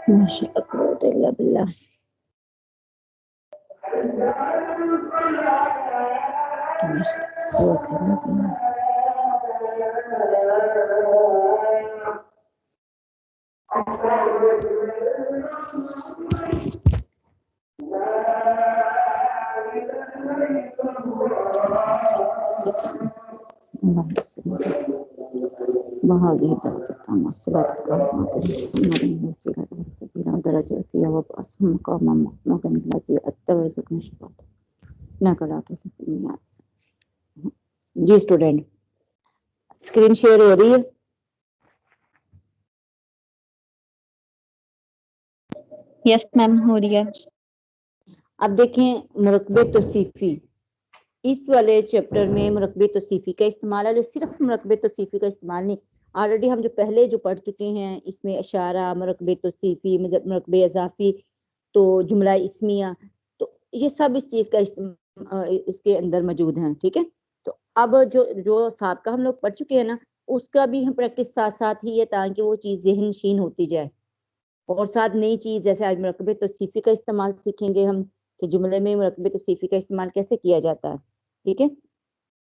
माशाअल्लाह जी student, screen share हो रही है? यस मैम, हो रही है। अब देखें मुरकबे तौसीफी, इस वाले चैप्टर में मुरकबे तौसीफी का इस्तेमाल है। जो सिर्फ मुरकबे तौसीफी का इस्तेमाल नहीं, ऑलरेडी हम जो पहले जो पढ़ चुके हैं, इसमें इशारा, मुरकबे तौसीफी, मुरकबे इजाफी, तो जुमला इस्मिया, तो ये सब इस चीज़ का इसके अंदर मौजूद हैं। ठीक है, तो अब जो साबका हम लोग पढ़ चुके हैं ना, उसका भी हम प्रैक्टिस साथ साथ ही है, ताकि वो चीज़ ज़हन नशीन होती जाए। और साथ नई चीज़, जैसे आज मुरकबे तौसीफी का इस्तेमाल सीखेंगे हम, कि जुमले में मुरकबे तौसीफी का इस्तेमाल कैसे किया जाता है। ठीक है,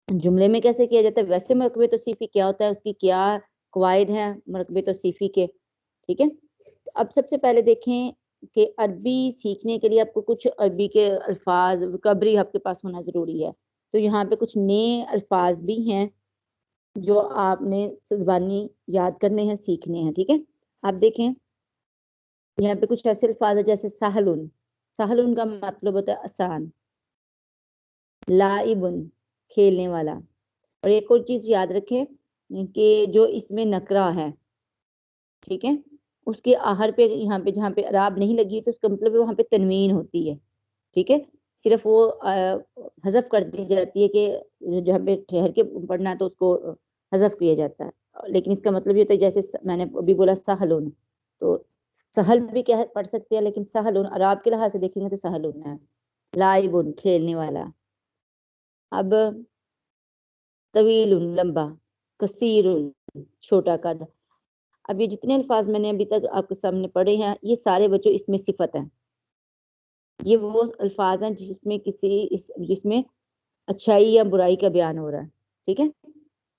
जुमले में कैसे किया जाता है, वैसे मुरकबे तौसीफी क्या होता है, उसकी क्या कवायद हैं मुरकबे तौसीफी के। ठीक है, तो अब सबसे पहले देखें कि अरबी सीखने के लिए आपको कुछ अरबी के अल्फाज वोकैबुलरी आपके पास होना ज़रूरी है। तो यहाँ पे कुछ नए अल्फाज भी हैं जो आपने ज़बानी याद करने हैं, सीखने हैं। ठीक है, आप देखें यहाँ पे कुछ ऐसे अल्फाज है जैसे सहलुन, सहलुन का मतलब होता है आसान, लाइबुन खेलने वाला। और एक और चीज याद रखें कि जो इसमें नकरा है, ठीक है, उसके आहर पे, यहाँ पे जहाँ पे अराब नहीं लगी, तो उसका मतलब वहाँ पे तनवीन होती है। ठीक है, सिर्फ वो हज़फ कर दी जाती है कि जहाँ पे ठहर के पढ़ना तो उसको हज़फ किया जाता है, लेकिन इसका मतलब ये होता है, जैसे मैंने अभी बोला सहलुन, तो सहल भी क्या पढ़ सकते हैं, लेकिन सहलुन अराब के लिहाज से देखेंगे तो सहलुन है, लाइबुन खेलने वाला। अब तवीलुन लंबा, कसीरुन छोटा कद। अब ये जितने अल्फाज मैंने अभी तक आपके सामने पढ़े हैं, ये सारे बच्चों इसमें सिफत है। ये वो अल्फाज हैं जिसमें अच्छाई या बुराई का बयान हो रहा है। ठीक है,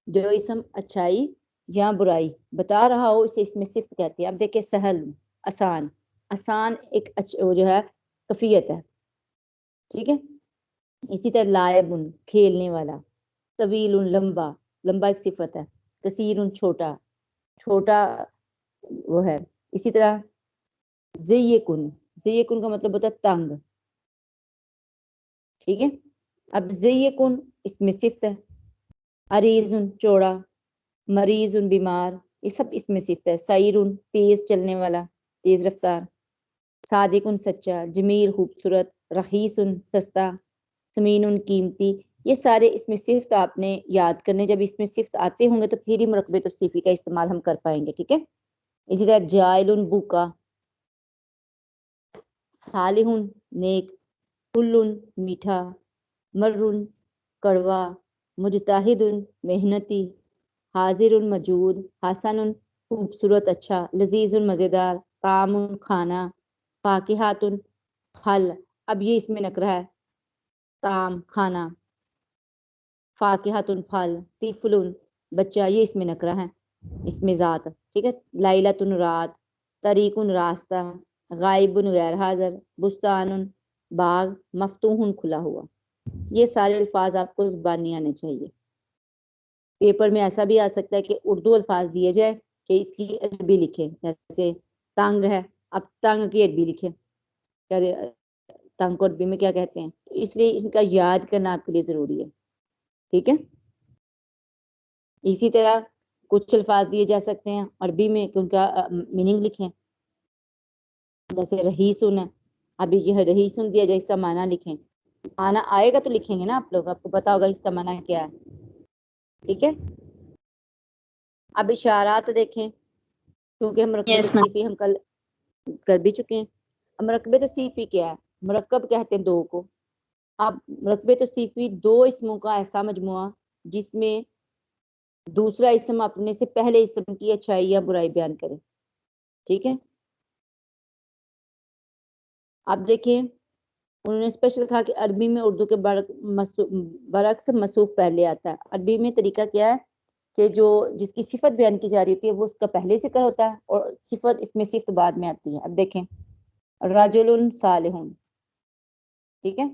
जो इसम अच्छाई या बुराई बता रहा हो, इसे इसमें सिफत कहते हैं। अब देखिए सहल, आसान, आसान एक वो जो है कफियत है। ठीक है, इसी तरह लायबुन खेलने वाला, तवीलुन लंबा, लंबा एक सिफत है, कसीरुन छोटा, छोटा वो है। इसी तरह ज़य्यकुन, ज़य्यकुन का मतलब होता है तंग। ठीक है, अब ज़य्यकुन इसमें सिफत है। अरीजुन चौड़ा, मरीजुन बीमार, ये सब इसमें सिफत है। सईरुन तेज चलने वाला, तेज रफ्तार। सादिकुन सच्चा, जमील खूबसूरत, रहीसुन सस्ता, समीनुन कीमती। ये सारे इसमें सिफ्त आपने याद करने, जब इसमें सिफ्त आते होंगे तो फिर ही मुरकबे तौसीफी का इस्तेमाल हम कर पाएंगे। ठीक है, इसी तरह जाइलुन बुका, सालिहुन नेक, कुल्लुन मीठा, मर्रुन कड़वा, मुजताहिदुन मेहनती, हाजिरुन मौजूद, हसनुन खूबसूरत अच्छा, लजीजुन मज़ेदार, तामुन खाना, फाकिहातुन फल। अब ये इसमें नकरा है, ताम खाना, फाकिहातुन फल, तिफलुन बच्चा, ये इसमें नकरा है, इसमें ज़ात। ठीक है, लाइलतुन रात, तरीकुन रास्ता, गायबुन गैर हाजिर, बुस्तानुन बाग, मफतूहुन खुला हुआ। ये सारे अल्फाज आपको ज़ुबानी आने चाहिए। पेपर में ऐसा भी आ सकता है कि उर्दू अल्फाज दिए जाए कि इसकी अरबी लिखे, जैसे तंग है, अब तंग की अरबी लिखे, तंग को अरबी में क्या कहते हैं, तो इसलिए इनका याद करना आपके लिए ज़रूरी है। ठीक है, इसी तरह कुछ अल्फाज दिए जा सकते हैं अरबी में कि उनका मीनिंग लिखें, जैसे रहीसुन है, अभी यह रहीसुन दिया जाए, इसका माना लिखें। माना आएगा तो लिखेंगे ना आप लोग, आपको पता होगा इसका माना क्या है। ठीक है, अब इशारात देखें, क्योंकि हम मुरक्कब तौसीफी हम कल कर भी चुके हैं। अब मुरक्कब तौसीफी क्या है, मुरक्कब कहते हैं दो को। अब मुरक्कब तौसीफी दो इसमों का ऐसा मजमुआ जिसमें दूसरा इसम अपने से पहले इसम की अच्छाई या बुराई बयान करे। ठीक है, अब देखिए उन्होंने स्पेशल कहा कि अरबी में उर्दू के बरक्स मसूफ पहले आता है। अरबी में तरीका क्या है कि जो जिसकी सिफत बयान की जा रही होती है वो उसका पहले जिक्र होता है और सिफत इसमें सिर्फ बाद में आती है। अब देखें राजुलुन सालिहुन, ठीक है,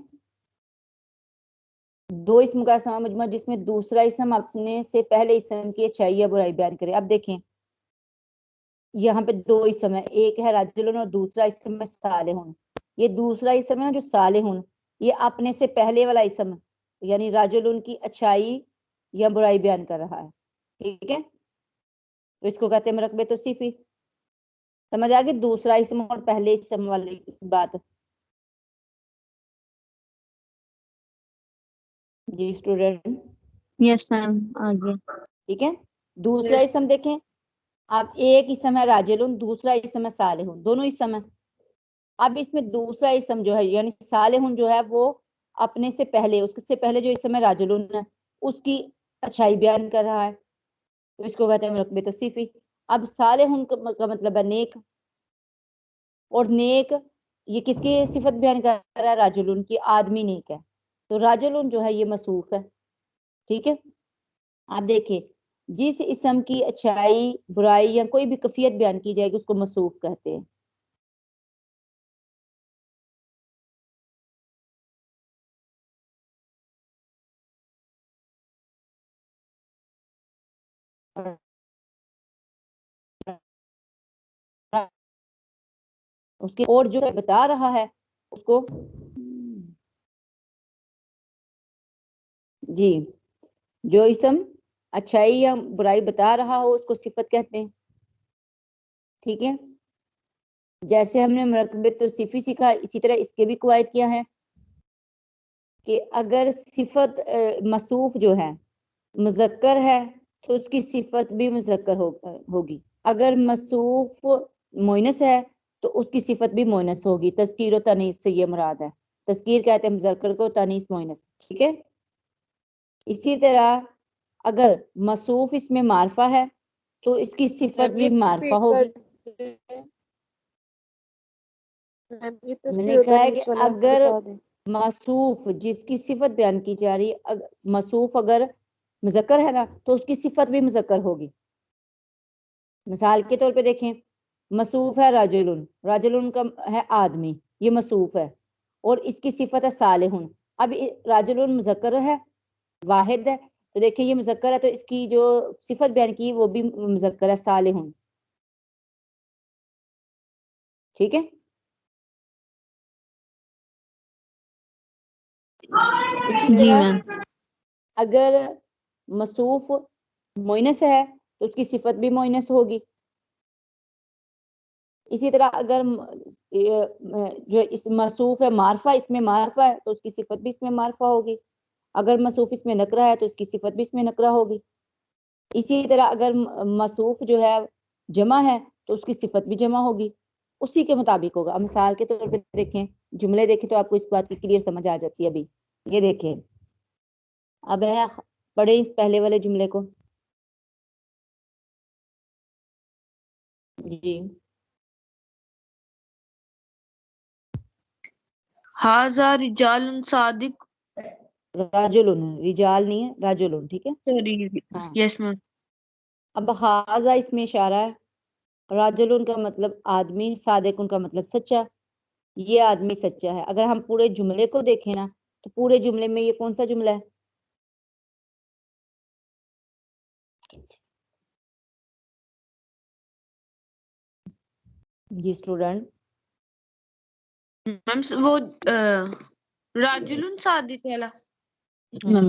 दो इसम का ऐसा मजमा जिसमें दूसरा इसम अपने से पहले इसम की अच्छाई या बुराई बयान करे। अब देखें यहाँ पे दो इसम है, एक है राजुलुन और दूसरा इसम है सालिहुन। ये दूसरा इसम है ना जो सालिहुन, ये अपने से पहले वाला इसम यानी राजुलुन की अच्छाई या बुराई बयान कर रहा है। ठीक है, तो इसको कहते हैं मरकबे तौसीफी। समझ आ गई दूसरा इसम और पहले इसम वाली बात। जी स्टूडेंट, यस मैम, आगे। ठीक है, दूसरा इसम देखें, अब एक इसम है राजिलुन, दूसरा इसम है सालिहुन, दोनों इसम है। अब इसमें दूसरा इसम जो है यानी सालिहुन जो है वो अपने से पहले, उससे पहले जो इसम है राजुलुन है उसकी अच्छाई बयान कर रहा है, तो इसको कहते हैं मरकबे तौसीफी। अब सालिहुन का मतलब है नेक, और नेक ये किसकी सिफत बयान कर रहा है? राजुलुन की, आदमी नेक है, तो राजुलुन जो है ये मसूफ है। ठीक है, आप देखिए जिस इसम की अच्छाई बुराई या कोई भी कफियत बयान की जाएगी उसको मसूफ कहते हैं। उसके और जो बता रहा है उसको जी, जो इसम अच्छाई या बुराई बता रहा हो उसको सिफत कहते हैं। ठीक है, जैसे हमने मरकबे तौसीफी सीखा इसी तरह इसके भी कवायद किया है कि अगर सिफत मसूफ जो है मुजक्कर है तो उसकी सिफत भी मुजक्कर होगी। अगर मसूफ मोइनस है तो उसकी सिफत भी मोइनस होगी। तस्कीर और तनीस से ये मुराद है। तस्कीर कहते हैं मुजक्कर को, तनीस मोइनस। ठीक है, इसी तरह अगर मसूफ इसमें मारफा है तो इसकी सिफत भी मारफा होगी। मैंने कहा है कि अगर मसूफ जिसकी सिफत बयान की जा रही है, मसूफ अगर मुजक्कर है ना तो उसकी सिफत भी मुजक्कर होगी। मिसाल के तौर पे देखें, मसूफ है राजुलुन, राजुलुन का है आदमी, ये मसूफ है, और इसकी सिफत है सालिहुन। अब राजुलुन मुजक्कर है, वाहिद है, तो देखिए ये मुजक्कर है तो इसकी जो सिफत बयान की वो भी मुजक्कर है, सालिहुन। ठीक है, इसी जी तरह मैम। अगर मसूफ मोइनस है तो उसकी सिफत भी मोइनस होगी। इसी तरह अगर जो इस मसूफ है मारफा, इसमें मारफा है तो उसकी सिफत भी इसमें मारफा होगी। अगर मसूफ इसमें नकरा है तो उसकी सिफत भी इसमें नकरा होगी। इसी तरह अगर मसूफ जो है जमा है तो उसकी सिफत भी जमा होगी। उसी के मुताबिक होगा। अब मिसाल के तौर पे देखें, जुमले देखें तो आपको इस बात की क्लियर समझ आ जाती है। अभी ये देखें, अब है पढ़े इस पहले वाले जुमले को। जी, हाजा रिजालुन सादिक। राजुलुन, रिजाल नहीं है, राजुलुन। ठीक है, सॉरी, हाँ। Yes ma'am. अब हाजा इसमें इशारा है, राजुलुन का मतलब आदमी, सादिक उनका मतलब सच्चा। ये आदमी सच्चा है। अगर हम पूरे जुमले को देखें ना तो पूरे जुमले में ये कौन सा जुमला है? जी स्टूडेंट, मैम वो राजुलुन सादिक वाला। मैम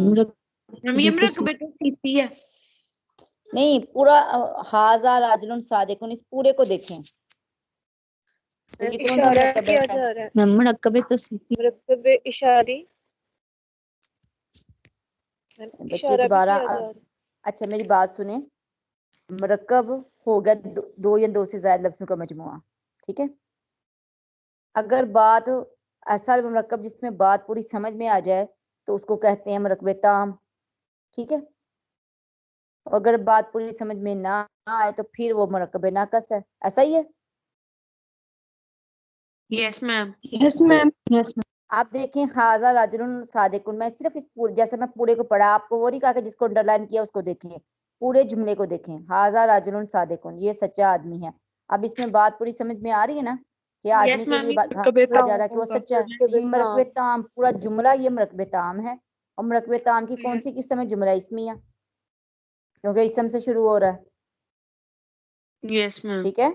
मैम ये मेरा बेटा सीपी है। नहीं, पूरा हाजा राजुलुन सादिकुन, इस पूरे को देखें तो ये कौन सा इशारा मरकब किया है? जा रहा है, मैम मरकबे तौसीफी। मरकब इशारी, बच्चे इशारा भी दोबारा किया जा रहा है। अच्छा मेरी बात सुने, मरकब होगा दो या दो से ज्यादा लफ्जों का मजमुआ। ठीक है, अगर बात ऐसा मरकब जिसमें बात पूरी समझ में आ जाए तो उसको कहते हैं मरकबे ताम। ठीक है, अगर बात पूरी समझ में ना आए तो फिर वो मुरक्कबे नाकस है, ऐसा ही है। Yes ma'am. Yes ma'am. Yes ma'am. आप देखें हाजा राजुलन सादिकुन, मैं सिर्फ इस पूरे, जैसे मैं पूरे को पढ़ा आपको वो नहीं कहा कि जिसको अंडरलाइन किया उसको देखें, पूरे जुमले को देखें। हाजा राजुलन सादिकुन, ये सच्चा आदमी है। अब इसमें बात पूरी समझ में आ रही है ना कि आदमी यस के मैम, लिए ये कहा जा रहा है कि वो सच्चा है। ये मरकबे ताम, पूरा जुमला ये मरकबे ताम है। और मरकबे ताम की कौन सी किस्म है? जुमला इसमिया, क्योंकि इसम से शुरू हो रहा है। Yes ma'am. ठीक है,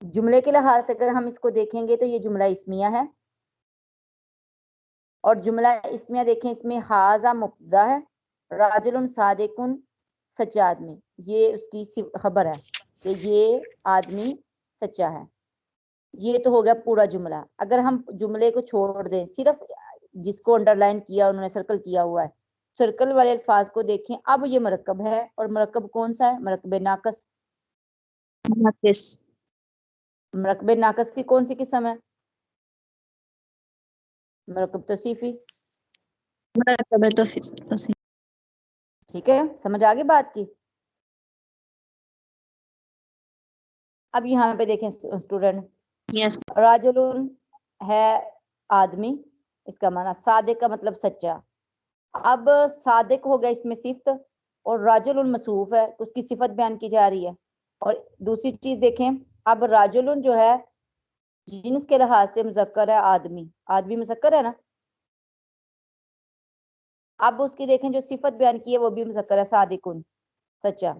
जुमले के लिहाज से अगर हम इसको देखेंगे तो ये जुमला इसमिया है। और जुमला इसमिया देखें, इसमें हाजा मुब्तदा है, राजुलन सादिकुन सच्चा आदमी, ये उसकी खबर है कि ये आदमी सच्चा है। ये तो हो गया पूरा जुमला। अगर हम जुमले को छोड़ दें, सिर्फ जिसको अंडरलाइन किया उन्होंने सर्कल किया हुआ है, सर्कल वाले अल्फाज को देखें, अब ये मरकब है। और मरकब कौन सा है? मरकब नाकस। नाकिस। मरकब नाकस की कौन सी किस्म है? मरकब तौसीफी। मरकबे तौसीफी। ठीक है, समझ आ गई बात की। अब यहाँ पे देखें स्टूडेंट, यस। राजुलुन है आदमी, इसका माना सादिक का मतलब सच्चा। अब सादिक हो गया इसमें सिफत, और राजुलुन मसूफ है, उसकी सिफत बयान की जा रही है। और दूसरी चीज देखें, अब राजुलुन जो है जिन्स के लिहाज से मुज़क्कर है, आदमी, आदमी मुज़क्कर है ना। अब उसकी देखें जो सिफत बयान की है वो भी मुज़क्कर है, सादिकुन, सच्चा।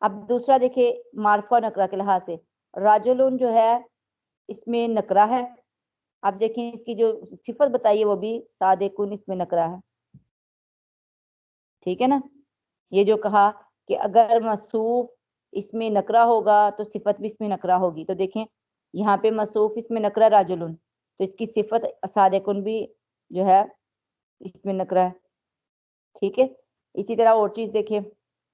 अब दूसरा देखे मारफा नकरा के लिहाज से, राजुलुन जो है इसमें नकरा है। अब देखें इसकी जो सिफत बताइए वो भी सादिकुन, इसमें नकरा है। ठीक है ना, ये जो कहा कि अगर मसूफ इसमें नकरा होगा तो सिफत भी इसमें नकरा होगी। तो देखें यहाँ पे मसूफ इसमें नकरा राजुलुन, तो इसकी सिफत सादिकुन भी जो है इसमें नकरा है। ठीक है, इसी तरह और चीज देखें,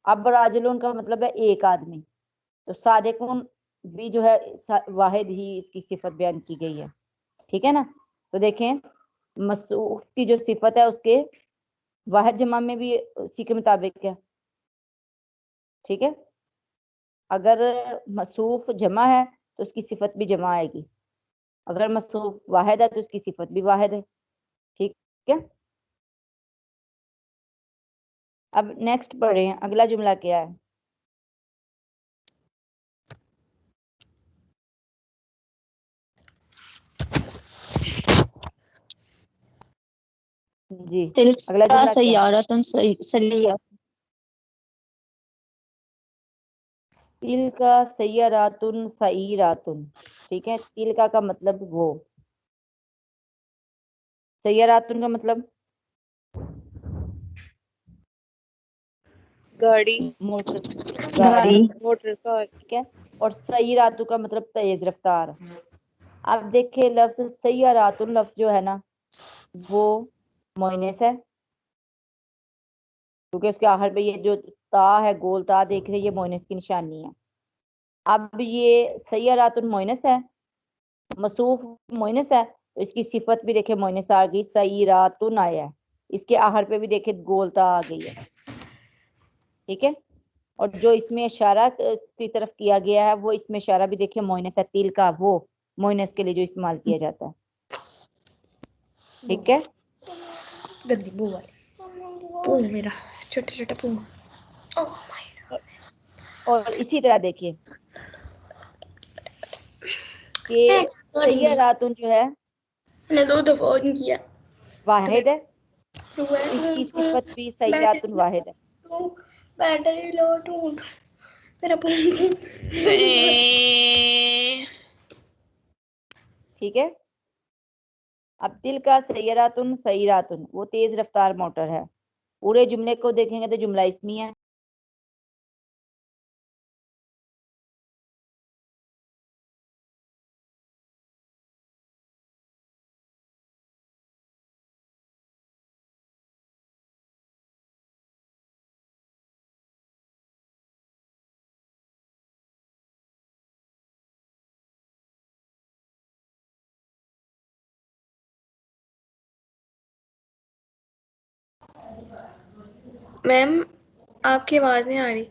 अब राजुलुन का मतलब है एक आदमी, तो सादिकुन भी जो है वाहिद ही इसकी सिफत बयान की गई है। ठीक है ना, तो देखें मसूफ की जो सिफत है उसके वाहिद जमा में भी उसी के मुताबिक है। ठीक है, अगर मसूफ जमा है तो उसकी सिफत भी जमा आएगी, अगर मसूफ वाहिद है तो उसकी सिफत भी वाहिद है। ठीक है, अब नेक्स्ट पढ़े, अगला जुमला क्या है? जी, अगला तिल्का जुमला क्या है? सय्यारतुन सलिया। तिल का सैयरातुन सईरातुन। ठीक है, तिल का मतलब वो, सैयरातुन का मतलब गाड़ी, मोटर, गाड़ी। गाड़ी। Motor car. ठीक है, और सईरातु का मतलब तेज रफ्तार। आप देखे लफ्ज सैयरातुन, लफ्ज जो है ना वो मोइनस है, क्योंकि उसके आखिर पे ये जो ता है, गोल ता देख रहे हैं, ये मोइनस की निशानी है। अब ये सैयरातुन मोइनस है, मसूफ मोइनस है, तो इसकी सिफत भी देखे मोइनस आ गई, सईरातुन आया है। इसके आखिर पे भी देखे गोलता आ गई है। ठीक है, और जो इसमें इशारा की तरफ किया गया है वो इसमें इशारा भी देखिए मोइनस है, तिल का वो मोइनस के लिए जो इस्तेमाल किया जाता है। ठीक है, गंदी बू वाली पू, मेरा छोटा छोटा पू। ओह माय और इसी तरह देखिए कि गॉड, सॉरी सैयरातुन जो है मैंने 2 दफा ऑन किया। वाहिद है, तो इसकी सिफत भी सैयरातुन वाहिद है। बैटरी लो ढूंढ मेरा पू। ठीक है, अब तिल का सैयरातुन सईरातुन, वो तेज रफ्तार मोटर है। पूरे जुमले को देखेंगे तो जुमला इसमी है। मैम आपकी आवाज नहीं आ रही।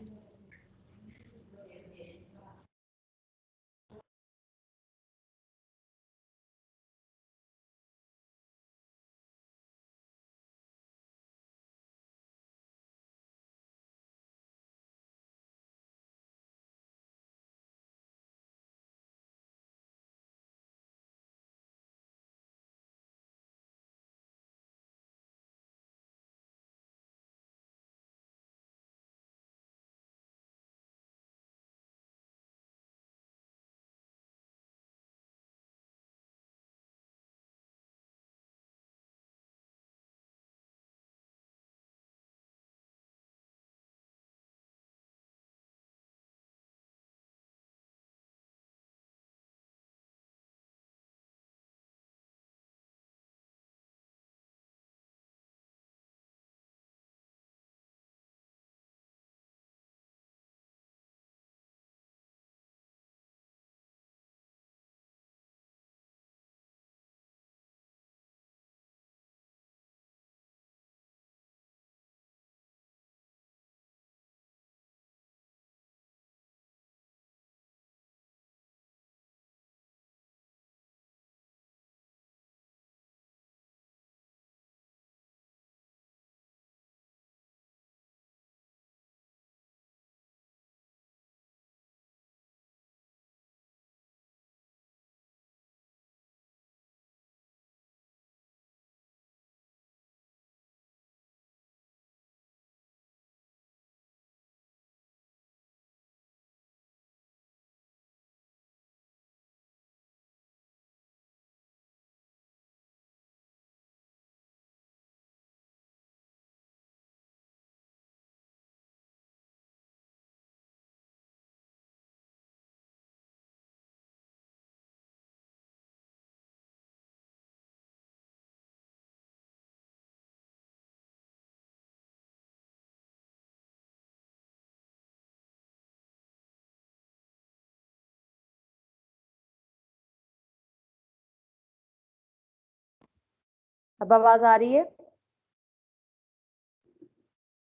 अब आवाज आ रही है?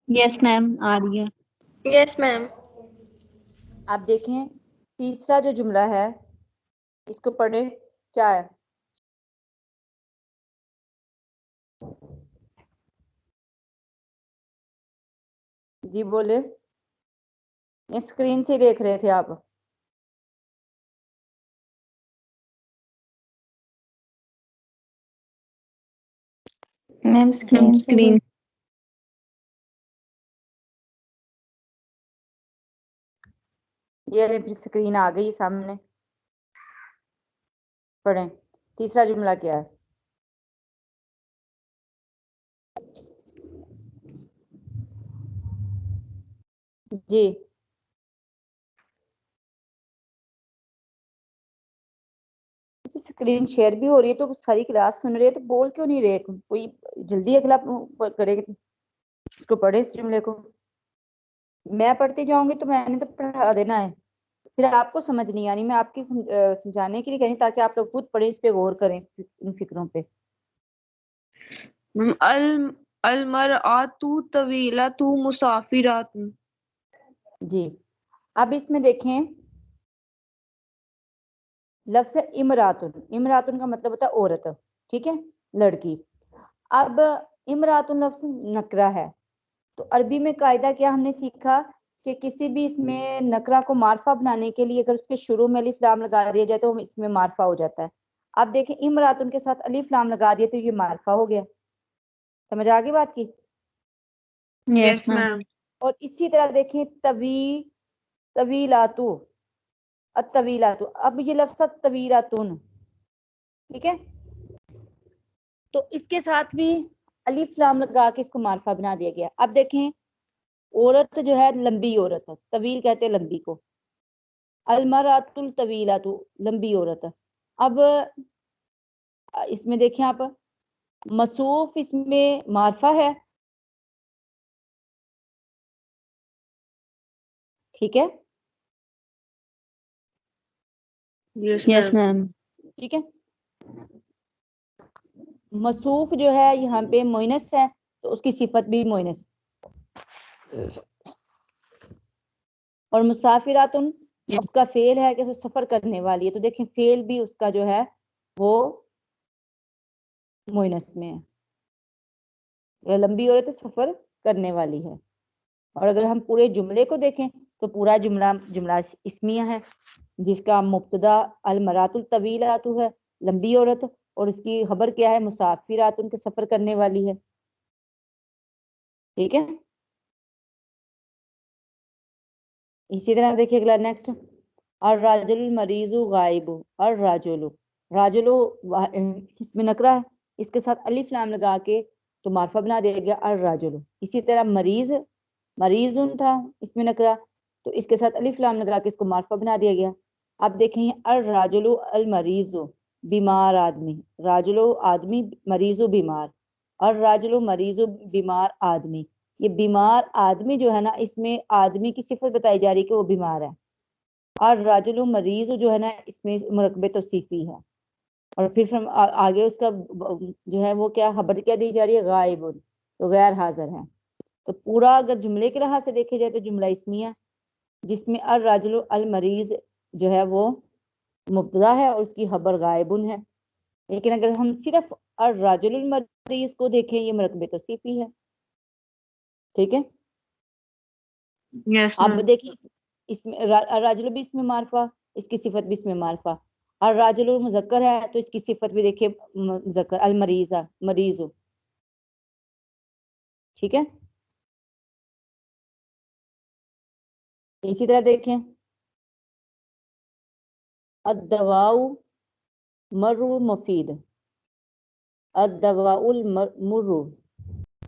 यस मैम आ रही है। Yes ma'am. आप देखें तीसरा जो जुमला है इसको पढ़े, क्या है? जी बोले, स्क्रीन से देख रहे थे आप? मैम स्क्रीन ये फिर स्क्रीन आ गई सामने। पढ़ें, तीसरा जुमला क्या है? जी स्क्रीन शेयर भी हो रही है तो सारी क्लास सुन रही है, तो बोल क्यों नहीं रहे? कोई जल्दी अगला करे, इसको पढ़े इस जुमले को। मैं पढ़ती जाऊंगी तो मैंने तो पढ़ा देना है, फिर आपको समझ नहीं आनी। मैं आपकी समझाने के लिए कह रही हूं, ताकि आप लोग खुद पढ़े, इस पे गौर करें, इन फिक्रों पे। अल अलमरआतु तवीलतु मुसाफिरातुन। जी अब इसमें देखें लफ्ज इमरातुन। इमरातुन का मतलब होता है औरत, ठीक है, लड़की। अब इमरातुन लफ्ज नकरा है, तो अरबी में कायदा क्या हमने सीखा कि किसी भी इसमें नकरा को मार्फा बनाने के लिए अगर उसके शुरू में अलिफ लाम लगा दिया जाए तो इसमें मार्फा हो जाता है। अब देखें इमरातुन के साथ अलिफ लाम लगा दिया तो ये मार्फा हो गया। समझ आ गई बात की? Yes yes ma'am. मैम। और इसी तरह देखें तवीलातु, अतवीलातु। अब ये लफ्ज तवीलातुन, ठीक है, तो इसके साथ भी अलिफ लाम लगा के इसको मार्फा बना दिया गया। अब देखें औरत जो है लंबी औरत है, तवील कहते हैं लंबी को। अलमरातुल तवीलातु लंबी औरत है। अब इसमें देखें आप, मसूफ इसमें मार्फा है, ठीक है, यस यस मैम। मैम। ठीक है। मसूफ जो है यहाँ पे मोइनस है, तो उसकी सिफत भी मोइनस। और मुसाफिरातुन उसका फेल है कि वो सफर करने वाली है, तो देखें फेल भी उसका जो है वो मोइनस में है, अगर लंबी औरत है सफर करने वाली है। और अगर हम पूरे जुमले को देखें तो पूरा जुमला जुमला इस्मिया है, जिसका मुब्तदा अल मरातुल तवीलातु है, लंबी औरत, और उसकी खबर क्या है, मुसाफिरातुन के सफर करने वाली है। ठीक है, इसी तरह देखिए अगला नेक्स्ट, और राजुल मरीजु गायबु, और राजुलु, राजुलु इसमें नकरा है, इसके साथ अलिफ लाम लगा के तो मार्फा बना दिया गया और राजुलु। इसी तरह मरीज, मरीजुन था इसमें नकरा, तो इसके साथ अलिफ लाम लगा के इसको मार्फा बना दिया गया। अब देखें अर राजुलु अल मरीजु, बीमार आदमी, राजुलु आदमी, मरीजु बीमार, और राजुलु मरीजु बीमार आदमी। ये बीमार आदमी जो है ना, इसमें आदमी की सिफत बताई जा रही है कि वो बीमार है, और राजुलु मरीज जो है ना इसमें मुरकबे तौसीफी है। और फिर हम आगे उसका जो है वो क्या खबर क्या दी जा रही है, गायबुन, तो गैर हाजिर है। तो पूरा अगर जुमले के लिहाज से देखे जाए तो जुमला इसमिया, जिसमें अर राजुलु अल मरीज जो है वो मुब्तदा है और उसकी खबर गायबुन है। लेकिन अगर हम सिर्फ अर राजुलुल मरीज को देखें, ये मुरकबे तौसीफी है। ठीक है, यस अब मैम। देखिए इसमें राजुल भी इसमें मार्फा, इसकी सिफत भी इसमें मार्फा, और राजुल मुजक्कर है तो इसकी सिफत भी देखिए मुजक्कर, अल मरीजा, मरीजो। ठीक है, इसी तरह देखें अदवाउ मर्रु मुफीद, अदवाउल मुर्रु,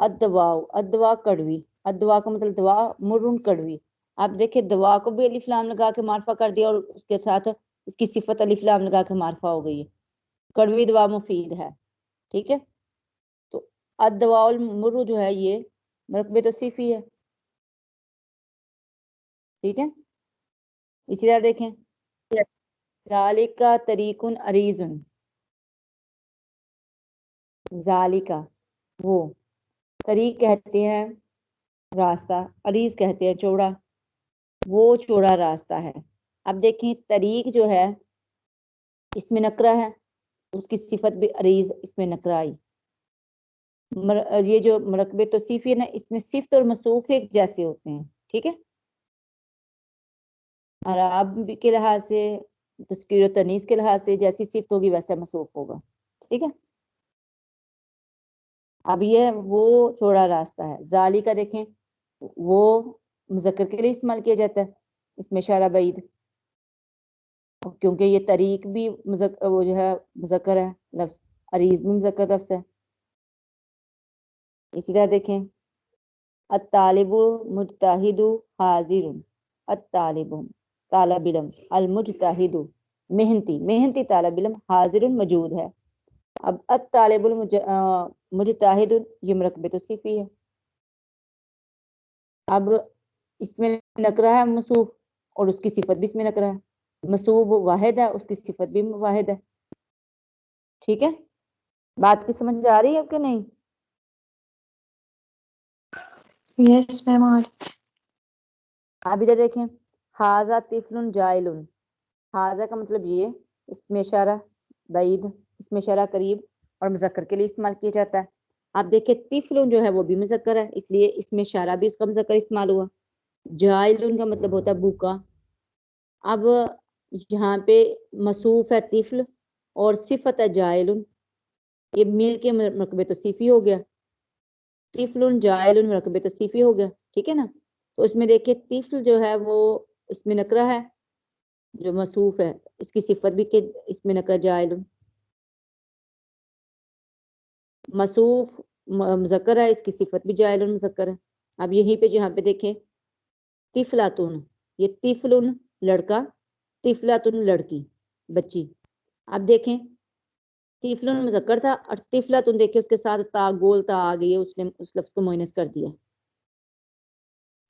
अदवाउ, अदवा कड़वी, अदवा का मतलब दवा, मुर्रुन कड़वी। आप देखिए दवा को भी अलिफ लाम लगा के मार्फा कर दिया और उसके साथ इसकी सिफत अलिफ लाम लगा के मार्फा हो गई है, कड़वी दवा मुफीद है। ठीक है, तो अदवाउल मुर्रु जो है ये मुरकबे तौसीफी है। ठीक है, इसी तरह देखें जालिका तरीकुन अरीजुन, जालिका वो, तरीक कहते हैं रास्ता, अरीज कहते हैं चौड़ा, वो चौड़ा रास्ता है। अब देखें तरीक जो है इसमें नकरा है, उसकी सिफत भी अरीज इसमें नकरा आई। ये जो मुरकबे तौसीफी है ना, इसमें सिफ्त और मसूफ एक जैसे होते हैं। ठीक है, अराब के लिहाज से, तस्कीर तनीस के लिहाज से जैसी सिफ्त होगी वैसा मसूफ होगा। ठीक है, अब ये वो चौड़ा रास्ता है। जाली का देखें वो मुजक्कर के लिए इस्तेमाल किया जाता है, इसमें इशारा बईद, क्योंकि ये तरीक भी वो जो है मुजक्कर है लफ्ज, अरीज भी मुजक्कर लफ्ज है। इसी तरह देखें अत्तालिबु मुजताहिदु हाजिरुन, अत्तालिबु तालिब इल्म, अल मुजताहिदु मेहनती, मेहनती तालिब इल्म, हाजिरुन मौजूद है। अब अत्तालिबुल मुजताहिदुन ये मुरकबे तौसीफी है। अब इसमें नकरा है मसूफ और उसकी सिफत भी इसमें नकरा है, मसूब वाहिद है उसकी सिफत भी वाहिद है। ठीक है, बात की समझ आ रही है आपके नहीं? Yes ma'am. आप इधर देखें हाजा तिफलुन जाइलुन, हाजा का मतलब ये, इसमें इशारा बैद, इसमें इशारा करीब और मुजक्कर के लिए इस्तेमाल किया जाता है। आप देखिए तिफलुन जो है वो भी मुजक्कर है, इसलिए इसमें इशारा भी उसका मुजक्कर इस्तेमाल हुआ। जाइलुन का मतलब होता है भूखा। अब यहाँ पे मसूफ है तिफल और सिफत है जाइलुन, ये मिल के मुरकबे तौसीफी हो गया, तिफलुन जाइलुन मुरकबे तौसीफी हो गया। ठीक है ना, तो इसमें देखिए तिफल जो है वो इसमें नकरा है, जो मसूफ है इसकी सिफत भी के इसमें नकरा जाइलुन, मसूफ मुजक्कर है इसकी सिफत भी जाइलुन मुजक्कर है। अब यहीं पे जहाँ पे देखें तिफलातुन, ये तिफलुन लड़का, तिफलातुन लड़की बच्ची। अब देखें तिफलुन मुजक्कर था और तिफलातुन देखिए उसके साथ ता गोल ता आ गई है, उसने उस लफ्ज को मुअन्नस कर दिया।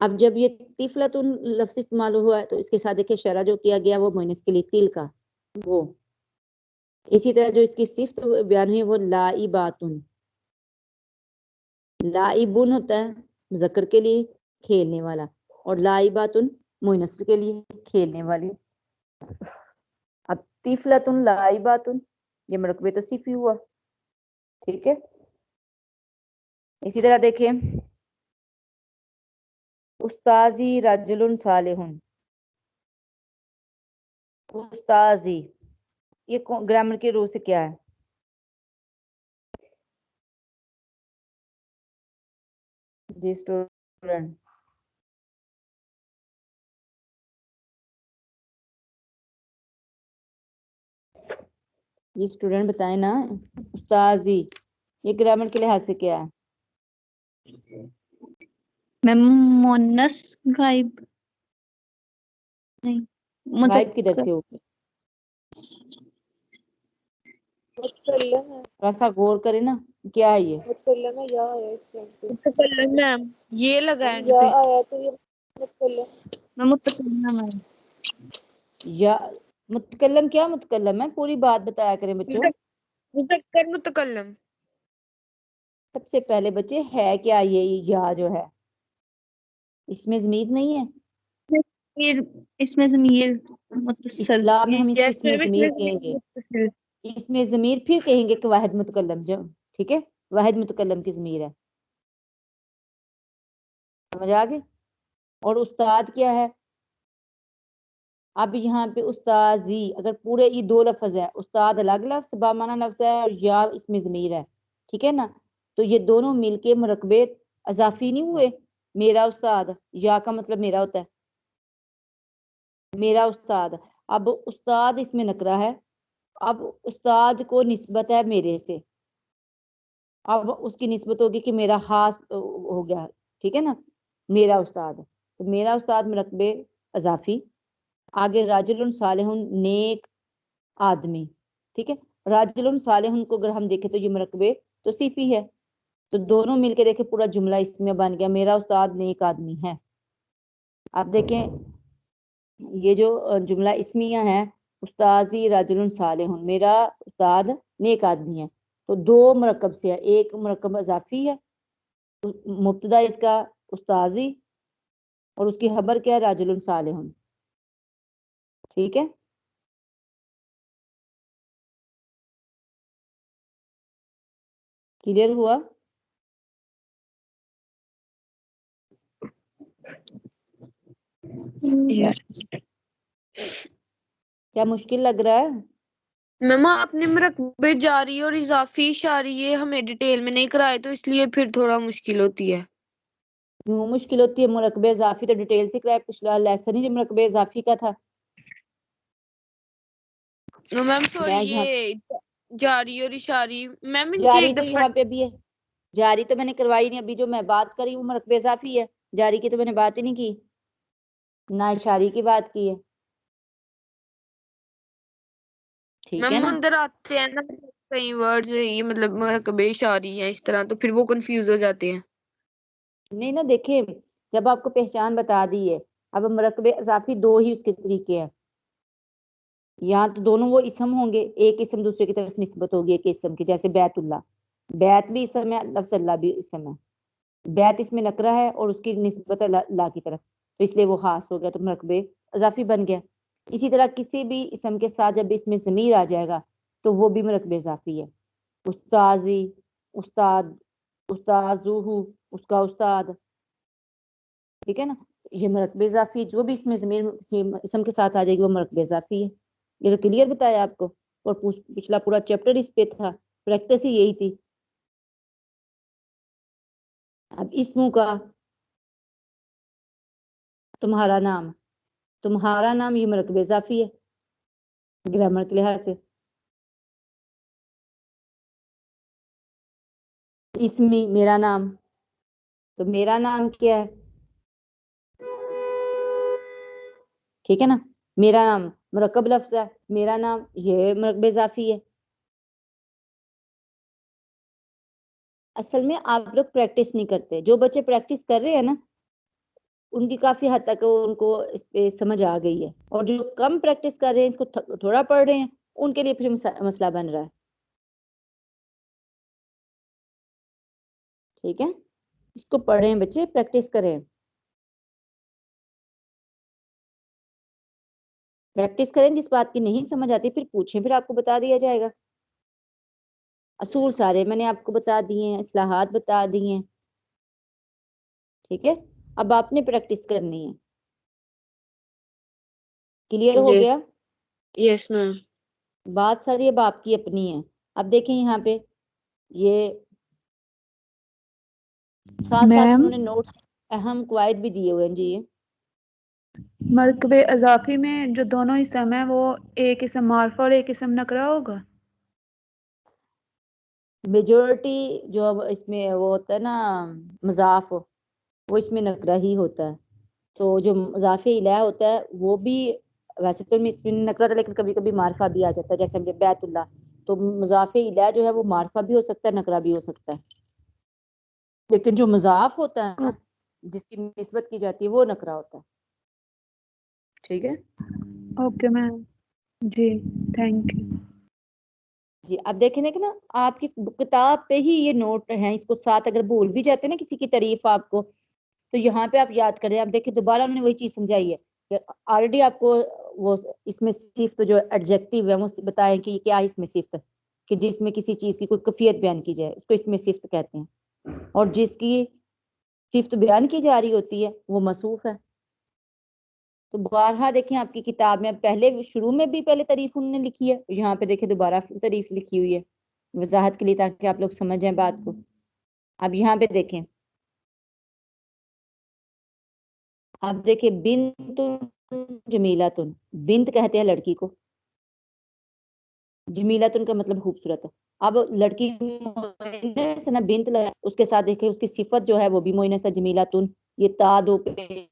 अब जब ये तिफलातुन लफ्ज इस्तेमाल हुआ है तो इसके साथ देखिए शरा जो किया गया वो मुअन्नस के लिए तिल का वो। इसी तरह जो इसकी सिफ्त बयान हुई वो लाइबातुन, लाइबुन होता है मुजक्कर के लिए, खेलने वाला, और लाइबातुन मुनसर के लिए खेलने वाली। अब तिफलतुन लाइबातुन ये मरकबे तौसीफी हुआ, ठीक है। इसी तरह देखिए उस्ताजी रजुलुन सालिहुन, उस्ताजी ये ग्रामर के रूल से क्या है? जी स्टूडेंट, ये स्टूडेंट बताए ना, उस्ताजी ये ग्रामर के लिहाज से क्या है? मैम मोनस गायब नहीं गायब किधर से होगी? थोड़ा सा गौर करे ना, क्या है ये? मुतकल्लम मैम ये लगा है मैं मुतकल्लम है। या मुतकल्लम, क्या मुतकल्लम है? पूरी बात बताया करें बच्चों। मुज़क्कर मुतकल्लम। सबसे पहले बच्चे है क्या ये या जो है, इसमें ज़मीर नहीं है। इसमें ज़मीर मुत्तसिल इस्लाम में हम इसको यस इसमें मैम ज़मीर इसमें कहेंगे, मुत्तसिल। इसमें ज़मीर फिर कहेंगे कि वाहिद मुतकल्लम, जो ठीक है वाहिद मुतकल्लम की ज़मीर है, समझ आ गए। और उस्ताद क्या है? अब यहाँ पे उस्ताजी, अगर पूरे ये दो लफ्ज है, उस्ताद अलग लफ्ज बामाना लफ्ज है और या इसमें ज़मीर है, ठीक है ना, तो ये दोनों मिलके मुरकबे अजाफी नहीं हुए। मेरा उस्ताद, या का मतलब मेरा होता है, मेरा उस्ताद। अब उस्ताद इसमें नकरा है, अब उस्ताद को निस्बत है मेरे से, अब उसकी निस्बत होगी कि मेरा हास हो गया, ठीक है ना, मेरा उस्ताद। तो मेरा उस्ताद मुरकबे अजाफी। आगे राजुल सालिहुन नेक आदमी, ठीक है। राजुल सालिहुन को अगर हम देखें तो ये मुरकबे तो सीफी है, तो दोनों मिलके देखें पूरा जुमला इसमें बन गया, मेरा उस्ताद नेक आदमी है। आप देखें ये जो जुमला इसमिया है, उस्ताजी राजुल सालिहुन, मेरा उस्ताद नेक आदमी है, तो दो मरकब से है, एक मरकब अजाफी है, मुब्तदा इसका उस्ताजी और उसकी खबर क्या है? राजुल सालिहुन, ठीक है। क्लियर हुआ? क्या मुश्किल लग रहा है? मैम आपने मुरकबे जारी और इजाफी इशारी ये हमें डिटेल में नहीं कराए, तो इसलिए फिर थोड़ा मुश्किल होती है। क्यों मुश्किल होती है? मुरकबे इजाफी तो डिटेल से कराया, पिछला लेसन ही जो मुरकबे इजाफी का था। मैम सॉरी मैं यहाँ ये जारी और इशारी मैम इनके जारी एक तो दफा यहाँ पे भी है, जारी तो मैंने करवाई नहीं, अभी जो मैं बात करी वो मुरकबे इजाफी है, जारी की तो मैंने बात ही नहीं की, ना इशारी की बात की है, ठीक है मैम ना। अंदर आते हैं ना कई वर्ड्स ये मतलब मुरकबे इशारी है इस तरह, तो फिर वो कंफ्यूज हो जाते हैं। नहीं ना, देखे जब आपको पहचान बता दी है, अब मुरकबे इजाफी दो ही उसके तरीके हैं, यहाँ तो दोनों वो इसम होंगे, एक इसम दूसरे की तरफ निस्बत होगी एक इसम की, जैसे बैतुल्ला, बैत भी इसम है, लफ्ज़ अल्लाह भी इसम है, बैत इसमें नकरा है और उसकी निस्बत है ला की तरफ, तो इसलिए वो खास हो गया, तो मुरकबे इजाफी बन गया। इसी तरह किसी भी इसम के साथ जब इसमें ज़मीर आ जाएगा तो वो भी मुरकबे इजाफी है। उस्ताजी, उस्ताद, उस्ताजुहु उसका उस्ताद, ठीक है ना, ये मुरकबे इजाफी, जो भी इसमें ज़मीर इसम के साथ आ जाएगी वो मुरकबे इजाफी है। ये तो क्लियर बताया आपको, और पिछला पूरा चैप्टर इस पे था, प्रैक्टिस ही यही थी। अब इसमों का तुम्हारा नाम, तुम्हारा नाम ये मुरकबे इजाफी है ग्रामर के लिहाज से। इसमी मेरा नाम, तो मेरा नाम क्या है, ठीक है ना, मेरा नाम मुरक्कब लफ्ज है, मेरा नाम ये मुरकबे इजाफी है। असल में आप लोग प्रैक्टिस नहीं करते, जो बच्चे प्रैक्टिस कर रहे हैं ना उनकी काफी हद तक उनको इस पे समझ आ गई है, और जो कम प्रैक्टिस कर रहे हैं, इसको थोड़ा पढ़ रहे हैं, उनके लिए फिर मसला बन रहा है, ठीक है। इसको पढ़ें बच्चे, प्रैक्टिस करें। प्रैक्टिस करें, जिस बात की नहीं समझ आती फिर पूछें, फिर आपको बता दिया जाएगा। असूल सारे मैंने आपको बता दिए हैं, इस्लाहात बता दिए हैं, ठीक है। अब आपने प्रैक्टिस करनी है। क्लियर हो जी। गया? Yes ma'am. बात सारी अब आपकी अपनी है। अब देखें यहाँ पे ये साथ साथ मैम उन्होंने नोट्स अहम कवायद भी दिए हुए हैं जी। ये मरकबे अजाफी में जो दोनों इसम है वो एक इसम मार्फा और एक इसम नकरा होगा। मेजोरिटी जो अब इसमें वो होता है ना मजाफ, वो इसमें नकरा ही होता है। तो जो मजाफे इला होता है वो भी, वैसे तो इसमें नकरा था लेकिन कभी कभी मारफा भी आ जाता है, जैसे हमने बैतुल्लाह, तो मुजाफे इला जो है वो मारफा भी हो सकता है, नकरा भी हो सकता है। लेकिन जो मजाफ होता है ना, जिसकी निस्बत की जाती है, वो नकरा होता है। ठीक है okay ma'am ji, thank you. जी। अब देखें ना कि ना आपकी किताब पे ही ये नोट है, इसको साथ अगर भूल भी जाते हैं ना किसी की तारीफ आपको, तो यहाँ पे आप याद करें। आप देखिए दोबारा उन्होंने वही चीज समझाई है कि ऑलरेडी आपको वो इसमें सिफ्त जो एडजेक्टिव है वो बताएं कि क्या है इसमें सिफ्त, कि जिसमें किसी चीज की कोई कैफियत बयान की जाए उसको इसमें सिफ्त कहते हैं, और जिसकी सिफ्त बयान की जा रही होती है वो मसूफ है। तो बारहा देखें आपकी किताब में पहले शुरू में भी पहले तारीफ उन्होंने लिखी है, यहाँ पे देखें दोबारा तारीफ लिखी हुई है वजाहत के लिए, ताकि आप लोग समझें बात को। अब यहाँ पे देखें, अब देखिए बिन्तुन जमीलातुन, बिंत कहते हैं लड़की को, जमीलातुन का मतलब खूबसूरत है। अब लड़की मोइनस है ना, बिंत लगा, उसके साथ देखे उसकी सिफत जो है वो भी मोइनस है, जमीलातुन। ये ता दो पे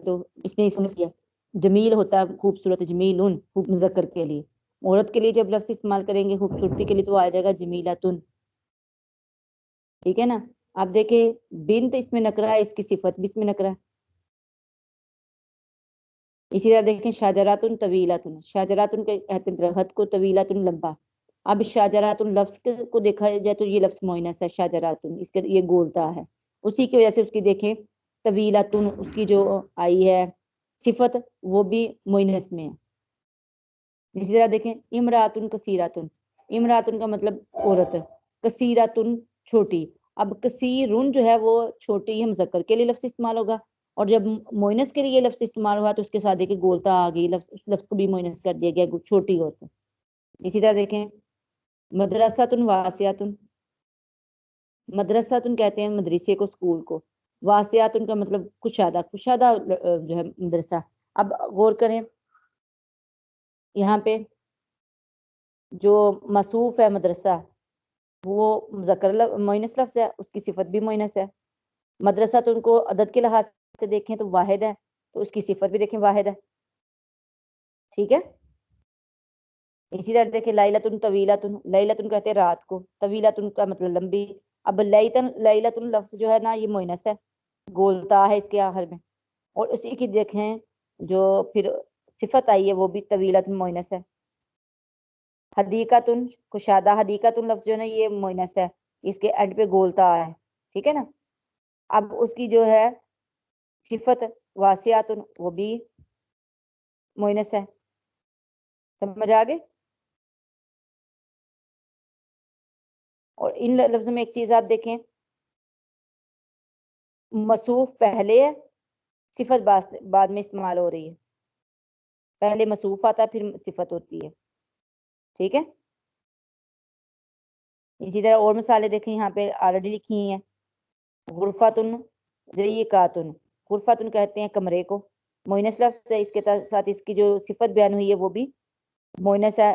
तो इसने इसमें किया, जमील होता है खूबसूरत, जमीलुन खूब मुजक्कर के लिए, औरत के लिए जब लफ्ज इस्तेमाल करेंगे खूबसूरती के लिए तो आ जाएगा जमीलातुन, ठीक है ना। अब देखे बिंत इसमें नकरा है, इसकी सिफत भी इसमें नकरा है। इसी तरह देखें शाजरातुन तवीलातुन, शाजरातुन के कहते हैं दरख्त को, तवीलातुन लंबा। अब शाजरातुन लफ्ज को देखा जाए तो ये लफ्ज मोइनस है, शाजरातुन इसके ये गोलता है, उसी की वजह से उसकी देखें तवीलातुन उसकी जो आई है सिफत वो भी मोइनस में है। इसी तरह देखें इमरातुन कसीरातुन, इमरातुन का मतलब औरत, कसीरातुन छोटी। अब कसीरुन जो है वो छोटी हम मुज़क्कर के लिए लफ्ज इस्तेमाल होगा, और जब मोइनस के लिए लफ्ज इस्तेमाल हुआ तो उसके साथ देखिए गोलता आ गई, लफ्ज उस लफ्ज को भी मोइनस कर दिया गया, छोटी औरत। इसी तरह देखें मदरसातुन वासियातुन, मदरसातुन कहते हैं मदरसे को, स्कूल को। वासियातुन का मतलब कुशादा, कुशादा जो है मदरसा। अब गौर करें यहाँ पे जो मसूफ है मदरसा, वो मुज़क्कर मोइनस लफ्ज है, उसकी सिफत भी मोइनस है। मदरसा तो उनको अदद के लिहाज से देखें तो वाहिद है, तो उसकी सिफत भी देखें वाहिद है, ठीक है। इसी तरह देखें लैलतुन तवीलतुन, लैलतुन कहते हैं रात को, तवीलतुन का मतलब लंबी। अब लैलतुन लफ्ज जो है ना ये मोइनस है, गोलता है इसके आखिर में, और उसी की देखें जो फिर सिफत आई है वो भी तवीलतुन मोइनस है। हदीकातुन कुशादा, हदीकातुन लफ्ज जो है ना ये मोइनस है, इसके एंड पे गोलता है, ठीक है ना। अब उसकी जो है सिफत वासियातुन वो भी मोइनस है, समझ आ गए। और इन लफ्जों में एक चीज आप देखें, मसूफ पहले है, सिफत बाद में इस्तेमाल हो रही है, पहले मसूफ आता है फिर सिफत होती है, ठीक है। इसी तरह और मिसालें देखें यहाँ पे ऑलरेडी लिखी हैं। गुरफातुन ज़य्यिकातुन, गुरफातुन कहते हैं कमरे को, मोइनस लफ्ज है, इसके साथ इसकी जो सिफत बयान हुई है वो भी मोइनस है।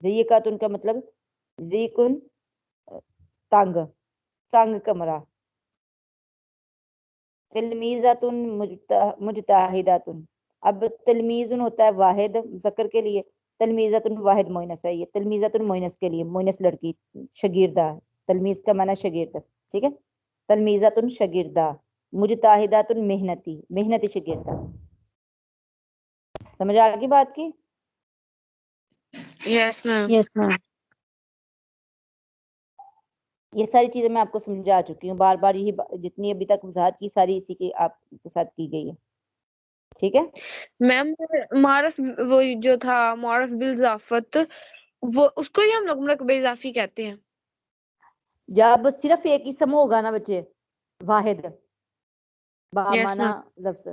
ज़य्यिकातुन का मतलब ज़ीकुन तंग, तंग कमरा। तलमीज़ातुन मुजताहिदातुन, अब तलमीज़ुन होता है वाहिद मुज़क्कर के लिए, तलमीज़ातुन वाहिद मोइनस है, ये तलमीज़ातुन मोइनस के लिए, मोइनस लड़की शगीरदा, तलमीज़ का माना शगीर्द, ठीक है। तलमीज़ातुन शगीरदा, मुजताहिदातुन मेहनती, मेहनती शगीरदा। समझ आ गई बात की? Yes ma'am. Yes ma'am. ये सारी चीजें मैं आपको समझा चुकी हूँ, बार बार यही जितनी अभी तक वजाहत की सारी इसी की आपके साथ की गई है। ठीक है। मैम मारफ वो जो था मारफ बिल इजाफत, वो उसको ही हम लोग मरकबे इजाफी कहते हैं। जब सिर्फ एक इसम होगा ना बच्चे, वाहिद यस बामाना मैम। लफ्ज,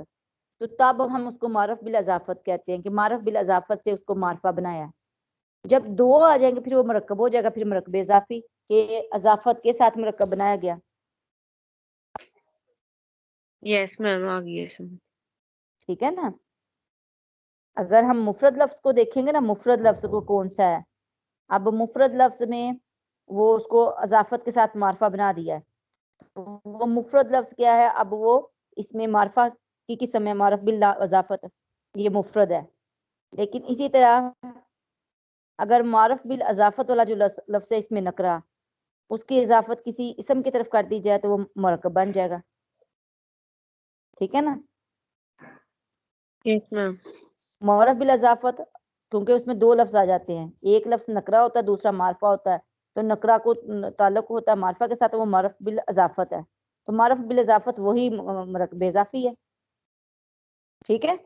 तो तब हम उसको मारफ बिल इजाफत कहते हैं कि मारफ बिल इजाफत से उसको मारफा बनाया है। जब दो आ जाएंगे फिर वो मरकब हो जाएगा, फिर मरकब इजाफी के इजाफत के साथ मरकब बनाया गया। यस मैम आ गई समझ। ठीक है ना। अगर हम मुफरद लफ्ज को देखेंगे ना, मुफरद लफ्ज को कौन सा है, अब मुफरद लफ्ज में वो उसको इजाफत के साथ मारफा बना दिया है, तो वो मुफरद लफ्ज क्या है, अब वो इसमें मारफा की किस्म है, मारफ बिल इजाफत, ये मुफरद है। लेकिन इसी तरह अगर मारफ बिल इजाफत वाला जो लफ्ज है इसमें नकरा, उसकी इजाफत किसी इसम की तरफ कर दी जाए तो वो मरकब बन जाएगा। ठीक है ना। Yes ma'am. मारफ बिल इजाफत क्योंकि उसमें दो लफ्ज आ जाते हैं, एक लफ्ज नकरा होता है, दूसरा मारफा होता है, तो नकरा को ताल्लुक होता है मारफा के साथ, तो वो मारफ बिल इजाफत है। तो मारफ बिल इजाफत वही मरकब इजाफी है। ठीक है,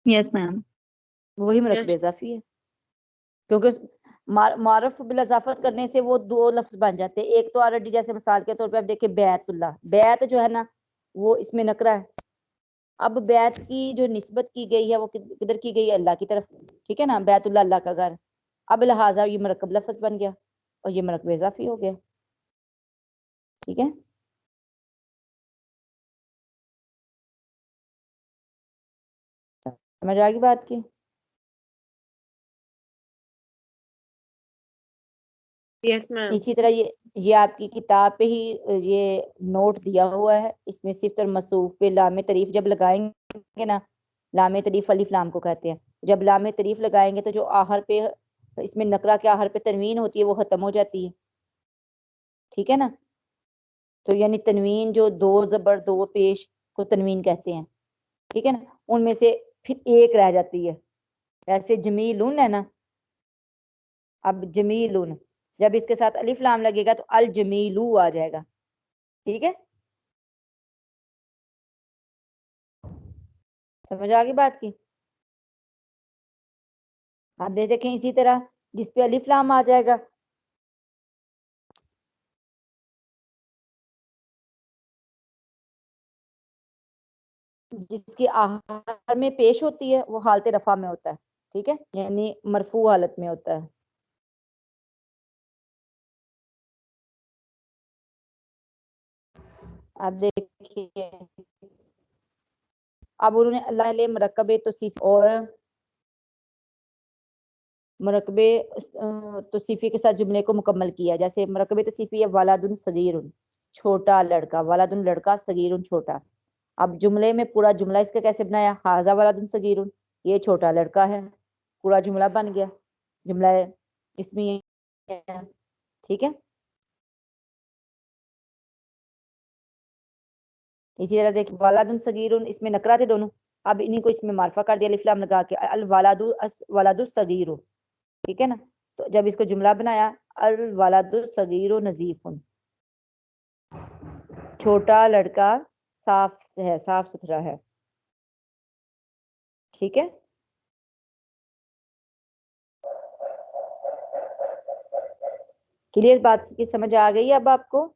यस मैम। वही मरकब यस। इजाफी है, क्योंकि मारफ बिल इजाफत करने से वो दो लफ्ज बन जाते हैं। एक तो ऑलरेडी जैसे मिसाल के तौर पे आप देखिए बैतुल्लाह, बैत जो है ना वो इसमें नकरा है। अब बैत की जो निस्बत की गई है वो किधर की गई है, अल्लाह की तरफ। ठीक है ना, बैतुल्लाह अल्लाह का घर। अब लिहाजा ये मरकब लफ्ज बन गया और ये मरकब इजाफी हो गया। ठीक है, समझ आ गई बात की। Yes ma'am. इसी तरह ये आपकी किताब पे ही ये नोट दिया हुआ है, इसमें सिफ्त और मसूफ पे लामे तरीफ जब लगाएंगे ना, लामे तरीफ अलिफ लाम को कहते हैं, जब लामे तरीफ लगाएंगे तो जो आहर पे, इसमें नकरा के आहर पे तनवीन होती है वो खत्म हो जाती है। ठीक है ना, तो यानी तनवीन जो दो जबर दो पेश को तनवीन कहते हैं। ठीक है ना, उनमें से फिर एक रह जाती है, ऐसे जमीलुन है ना, अब जमीलुन जब इसके साथ अलिफ लाम लगेगा तो अल जमीलू आ जाएगा। ठीक है, समझ आ गई बात की। आप देखें इसी तरह जिस पे अलिफ लाम आ जाएगा, जिसकी आहर में पेश होती है वो हालत रफा में होता है। ठीक है, यानी मरफू हालत में होता है। आप देखिए, अब उन्होंने अल्लाह ले मरकबे तौसीफ और मरकबे तौसीफी के साथ जुमले को मुकम्मल किया। जैसे मरकबे तौसीफी है वलादुन सगीरुन, छोटा लड़का, वलादुन लड़का, सगीरुन छोटा। अब जुमले में पूरा जुमला इसका कैसे बनाया, हाजा वलादुन सगीरुन, ये छोटा लड़का है, पूरा जुमला बन गया, जुमला इसमें। ठीक है, इसी तरह देखिए वलादुन सगीरुन, इसमें नकरा थे दोनों, अब इन्हीं को इसमें मार्फा कर दिया अलिफ लाम लगा के, अल वलादु अस वलादु सगीरु। ठीक है ना, तो जब इसको जुमला बनाया, अल वलादु सगीरु नजीफुन, छोटा लड़का साफ है, साफ सुथरा है। ठीक है, क्लियर बात की समझ आ गई अब आपको।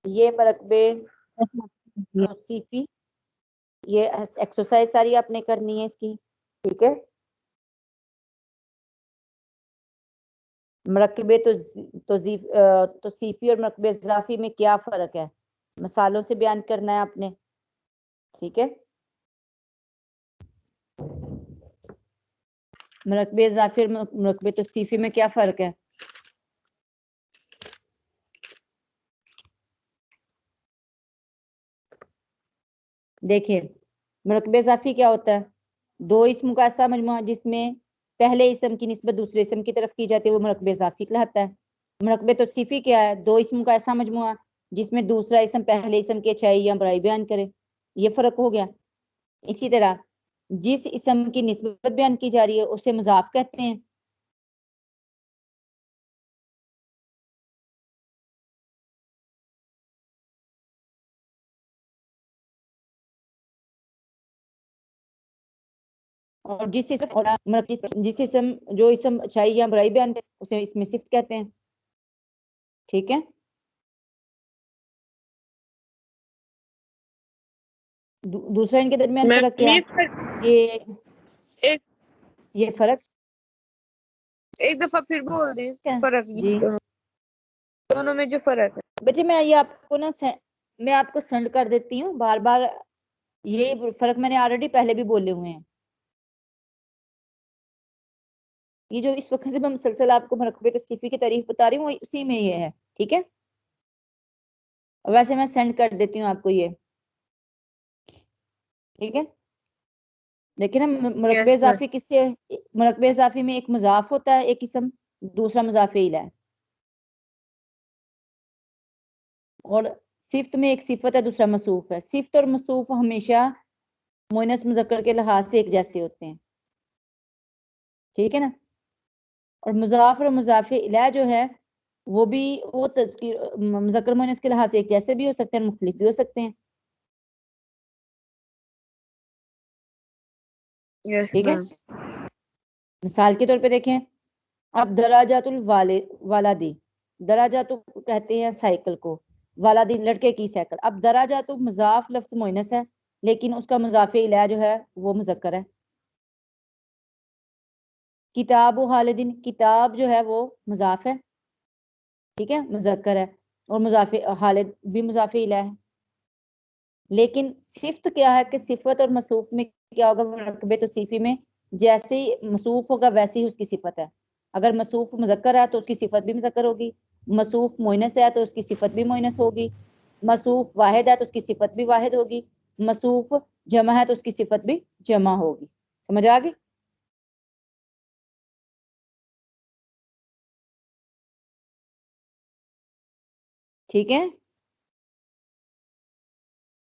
ये मरकबे तौसीफी, ये एक्सरसाइज सारी आपने करनी है इसकी। ठीक है, मरकबे तौसीफी और मरकबे इजाफी में क्या फर्क है, मिसालों से बयान करना है आपने। ठीक है, मरकबे इजाफी और मरकबे तौसीफी में क्या फर्क है। देखिए, मरकबे इजाफी क्या होता है, दो इसम का ऐसा मजमूआ जिसमें पहले इसम की निस्बत दूसरे इसम की तरफ की जाती है वो मरकबे इजाफी कहलाता है। मरकबे तौसीफी क्या है, दो इसम का ऐसा मजमूआ जिसमें दूसरा इसम पहले इसम की अच्छाई या बुराई बयान करे, ये फर्क हो गया। इसी तरह जिस इसम की निस्बत बयान की जा रही है उसे मुजाफ कहते हैं। और जिस इसम जिस इसम जो इसम अच्छाई या बुराई बयान करते हैं, उसे इसमें सिफ्त कहते हैं। ठीक है, दूसरा इनके दरमियान मैं फर्क क्या है? ये एक ये फर्क एक दफा फिर बोल दें क्या है? फर्क जी दोनों में जो फर्क है। बच्चे, मैं ये आपको ना मैं आपको सेंड कर देती हूँ बार बार। ये फर्क मैंने ऑलरेडी पहले भी बोले हुए हैं। ये जो इस वक्त से मैं मुसलसल आपको मरकबे तौसीफी की तारीफ बता रही हूँ, उसी में ये है। ठीक है, वैसे मैं सेंड कर देती हूँ आपको ये। ठीक है, देखिए ना, मुरकबे इजाफी किससे? मुरकबे इजाफी में एक मुजाफ होता है, एक किस्म, दूसरा मुजाफे इला है। और सिफ्त में एक सिफत है, दूसरा मसूफ है। सिफ्त और मसूफ हमेशा मुअन्नस मुज़क्कर के लिहाज से एक जैसे होते हैं। ठीक है ना। और मुजाफ और मुजाफे इला जो है वो भी वो तज़कीर मुज़क्कर मुअन्नस के लिहाज से एक जैसे भी हो सकते हैं, मुख्तलिफ भी हो सकते हैं। ठीक है, मिसाल के तौर पे देखें, अब दराजातुल वालादी, दराजातु कहते हैं साइकिल को, वालादी लड़के की साइकिल। अब दराजातु मुजाफ लफ्ज़ मुअन्नस है, लेकिन उसका मुजाफे इला जो है वो मुज़क्कर है। किताब खालिदिन, किताब जो है वो मुजाफ है, ठीक है, मुज़क्कर है। और मुजाफे खालिद भी मुजाफे इला है। लेकिन सिफ्त क्या है कि सिफत और मसूफ में क्या होगा? मुरकबे तौसीफी में जैसे ही मसूफ होगा वैसे ही उसकी सिफत है। अगर मसूफ मुज़क्कर है तो उसकी सिफत भी मुज़क्कर होगी, मसूफ मुअन्नस है तो उसकी सिफत भी मुअन्नस होगी, मसूफ वाहिद है तो उसकी सिफत भी वाहिद होगी, मसूफ जमा है तो उसकी सिफत भी जमा होगी। समझ आ गई? ठीक है,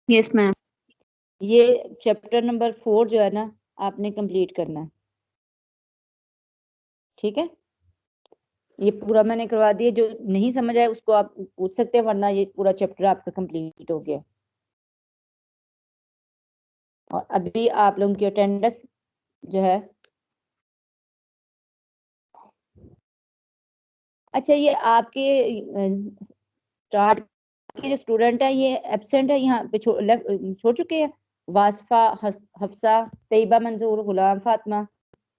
यस मैम। ये चैप्टर नंबर 4 जो है ना आपने कंप्लीट करना है। ठीक है, ये पूरा मैंने करवा दिया। जो नहीं समझ आया उसको आप पूछ सकते हैं, वरना ये पूरा चैप्टर आपका कंप्लीट हो गया। और अभी आप लोगों की अटेंडेंस जो है, अच्छा ये आपके स्टार्ट के जो स्टूडेंट है ये एब्सेंट है, यहाँ पे छोड़ चुके हैं। वासफा, हफ्सा, तैयबा मंजूर, गुलाम फातिमा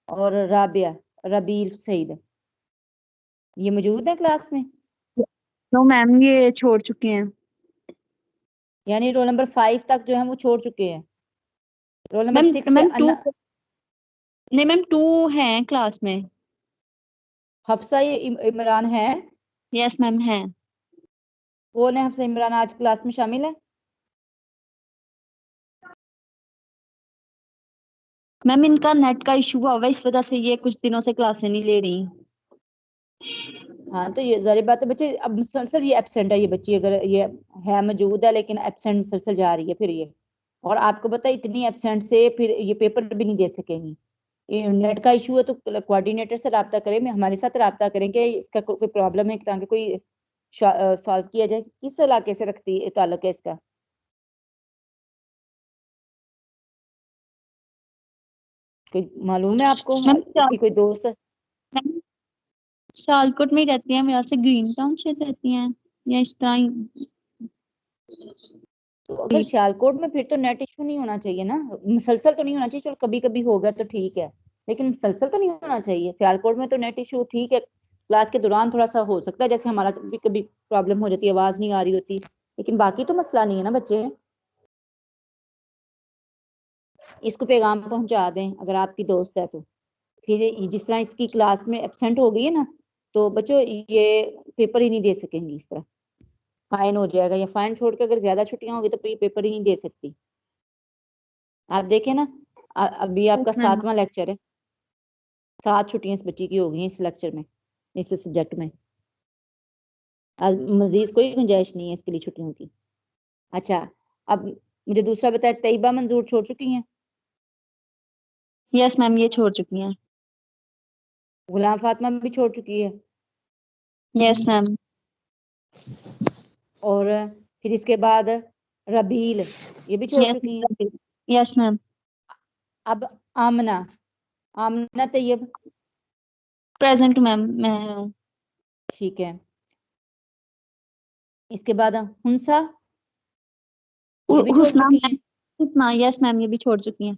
और राबिया रबील सईद, ये मौजूद है क्लास में? तो मैम ये छोड़ चुके हैं। यानी रोल नंबर 5 तक जो है वो छोड़ चुके हैं। रोल नंबर मैम 6 से मैम 2 नहीं मैम 2 हैं क्लास में। हफ्सा ये इमरान है। यस मैम है। कौन है हफ्सा इमरान आज क्लास में शामिल है? मैम इनका नेट का इशू हुआ है, इस वजह से ये कुछ दिनों से क्लासें नहीं ले रही। हाँ तो ये जारी बात है बच्चे, अब मुसलसल ये एब्सेंट है ये बच्ची, अगर ये है मौजूद है लेकिन एब्सेंट मुसलसल जा रही है फिर ये। और आपको पता है इतनी एब्सेंट से फिर ये पेपर भी नहीं दे सकेंगी। ये नेट का इशू है तो कोऑर्डिनेटर से रब्ता करें, हमारे साथ रब्ता करें कि इसका कोई प्रॉब्लम है ताकि कोई सॉल्व किया जाए। किस इलाके से रखती है ताल्लुक है इसका? कोई मालूम है आपको? मैम इसकी कोई दोस्त? मैम सियालकोट में ही रहती हैं, मेरे से ग्रीन टाउन से रहती हैं या इस तरह ही। तो अगर सियालकोट में फिर तो नेट इशू नहीं होना चाहिए ना, मुसलसल तो नहीं होना चाहिए। चलो कभी कभी होगा तो ठीक है, लेकिन मुसलसल तो नहीं होना चाहिए। सियालकोट में तो नेट इशू ठीक है, क्लास के दौरान थोड़ा सा हो सकता है, जैसे हमारा भी कभी प्रॉब्लम हो जाती है, आवाज नहीं आ रही होती, लेकिन बाकी तो मसला नहीं है ना बच्चे। इसको पैगाम पहुंचा दें अगर आपकी दोस्त है तो। फिर जिस तरह इसकी क्लास में एब्सेंट हो गई है ना, तो बच्चों ये पेपर ही नहीं दे सकेंगी, इस तरह फाइन हो जाएगा। या फाइन छोड़ के अगर ज्यादा छुट्टियां होगी तो ये पेपर ही नहीं दे सकती। आप देखें ना, अभी आपका मैम 7वां लेक्चर है, 7 छुट्टियां इस बच्ची की हो गई हैं इस लेक्चर में, इस सब्जेक्ट में। आज मजीद कोई गुंजाइश नहीं है इसके लिए छुट्टियों की। अच्छा, अब मुझे दूसरा बताया, तैयबा मंजूर छोड़ चुकी हैं, यस मैम ये छोड़ चुकी हैं। गुलाम फातिमा भी छोड़ चुकी है, यस मैम। और फिर इसके बाद रबील ये भी छोड़ चुकी हैं। Yes ma'am. अब आमना, आमना तैयब, प्रेजेंट मैम, मैं हूँ। ठीक है। इसके बाद हुंसा, ये भी छोड़ हुस्ना चुकी मैम, हैं, हुस्ना, यस मैम, ये भी छोड़ चुकी हैं।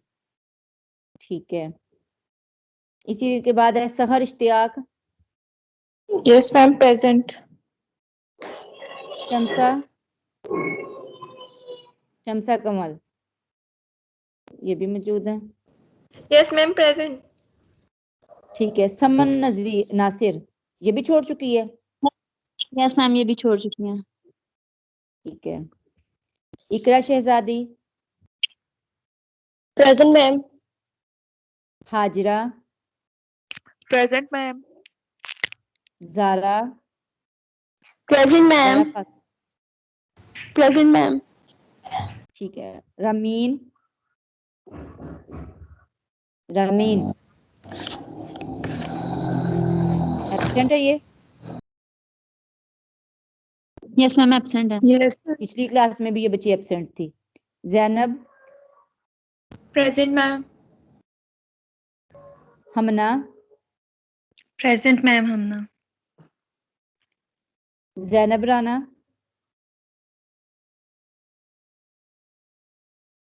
ठीक है। इसी के बाद है Sahar Ishtiaq, yes ma'am present. Shamsa, Shamsa Kamal, ये भी मौजूद है, यस मैम प्रेजेंट। ठीक है। समन नासिर, ये भी छोड़ चुकी है, यस मैम, ये भी छोड़ चुकी हैं। ठीक है। Iqra Shahzadi, present ma'am. Hajira, present ma'am. Zara, present Zara ma'am. Present ma'am. ठीक है। रमीन, रमीन एब्सेंट है ये, यस मैम, एब्सेंट है। यस पिछली क्लास में भी ये बच्ची एब्सेंट थी। Zainab, present ma'am. Hamna, present ma'am Hamna. Zainab Rana,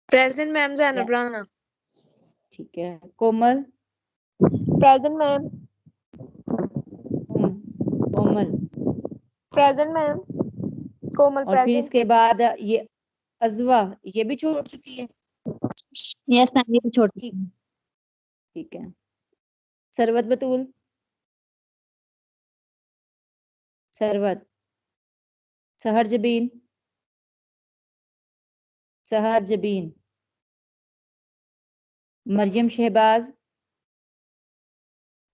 present ma'am Zainab Rana. ठीक है। Komal, present ma'am. Komal, present ma'am. Komal और फिर प्रेजेंट। इसके बाद ये अजवा, ये भी छोड़ चुकी है, यस मैम, ये भी छोड़ चुकी हैं। ठीक है। सरवत बतूल, Sarwat, Sahar Jabeen, Sahar Jabeen, Maryam Shahbaz,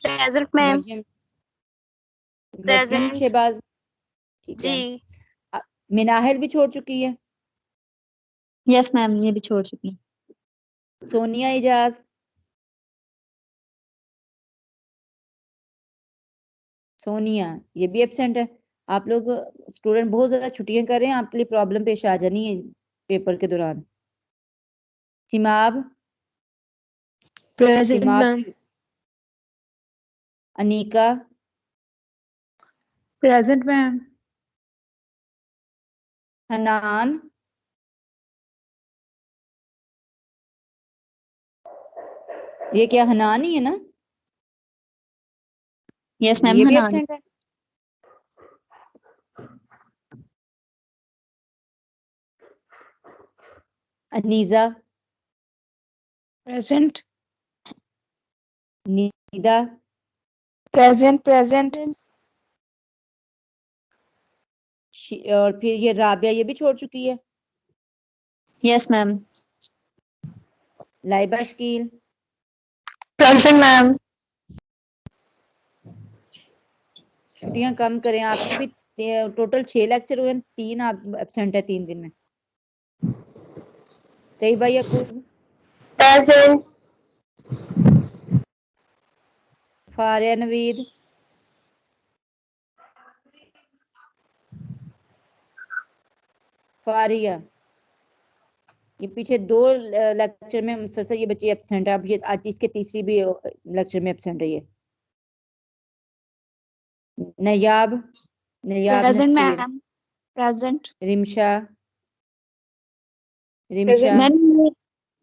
present ma'am. Maryam, Maryam present Shahbaz, ठीक जी। है। मिनाहिल भी छोड़ चुकी है, यस मैम, ये भी छोड़ चुकी हैं। सोनिया इजाज, सोनिया, ये भी एब्सेंट है। आप लोग स्टूडेंट बहुत ज्यादा छुट्टियां कर रहे हैं, आपके लिए प्रॉब्लम पेश आ जानी है पेपर के दौरान। Simab, present Simab, ma'am. Anika, present ma'am. Hanan, ये क्या हनान ही है ना, यस जी मैम, ये भी हनान। एब्सेंट है। अनीजा, प्रेजेंट। नीदा, present present. और फिर ये राबिया, ये भी छोड़ चुकी है। Yes ma'am. Laiba Shakeel, present ma'am. छुट्टियां कम करें, आपके भी टोटल 6 लेक्चर हुए, 3 आप एब्सेंट है 3 दिन में। तई भाई यकूब, प्रेजेंट। फारिया नवीद, फारिया, ये पीछे 2 लेक्चर में मुसलसल ये बच्ची एब्सेंट है, अब ये आज इसके तीसरी भी लेक्चर में एब्सेंट है ये। Nayab, Nayab present Naseer, ma'am. Present. Rimsha, Rimsha, ma'am,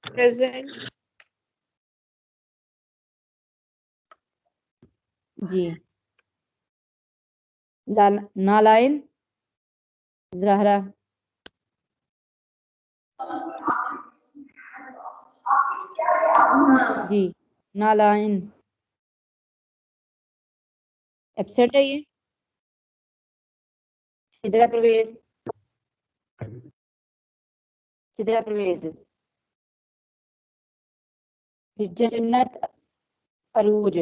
present. जी। नालाइन, जहरा, जी। नालाइन एब्सेंट है ये। सिदरा परवेज, सिदरा परवेज, फिर जन्नत अरूज,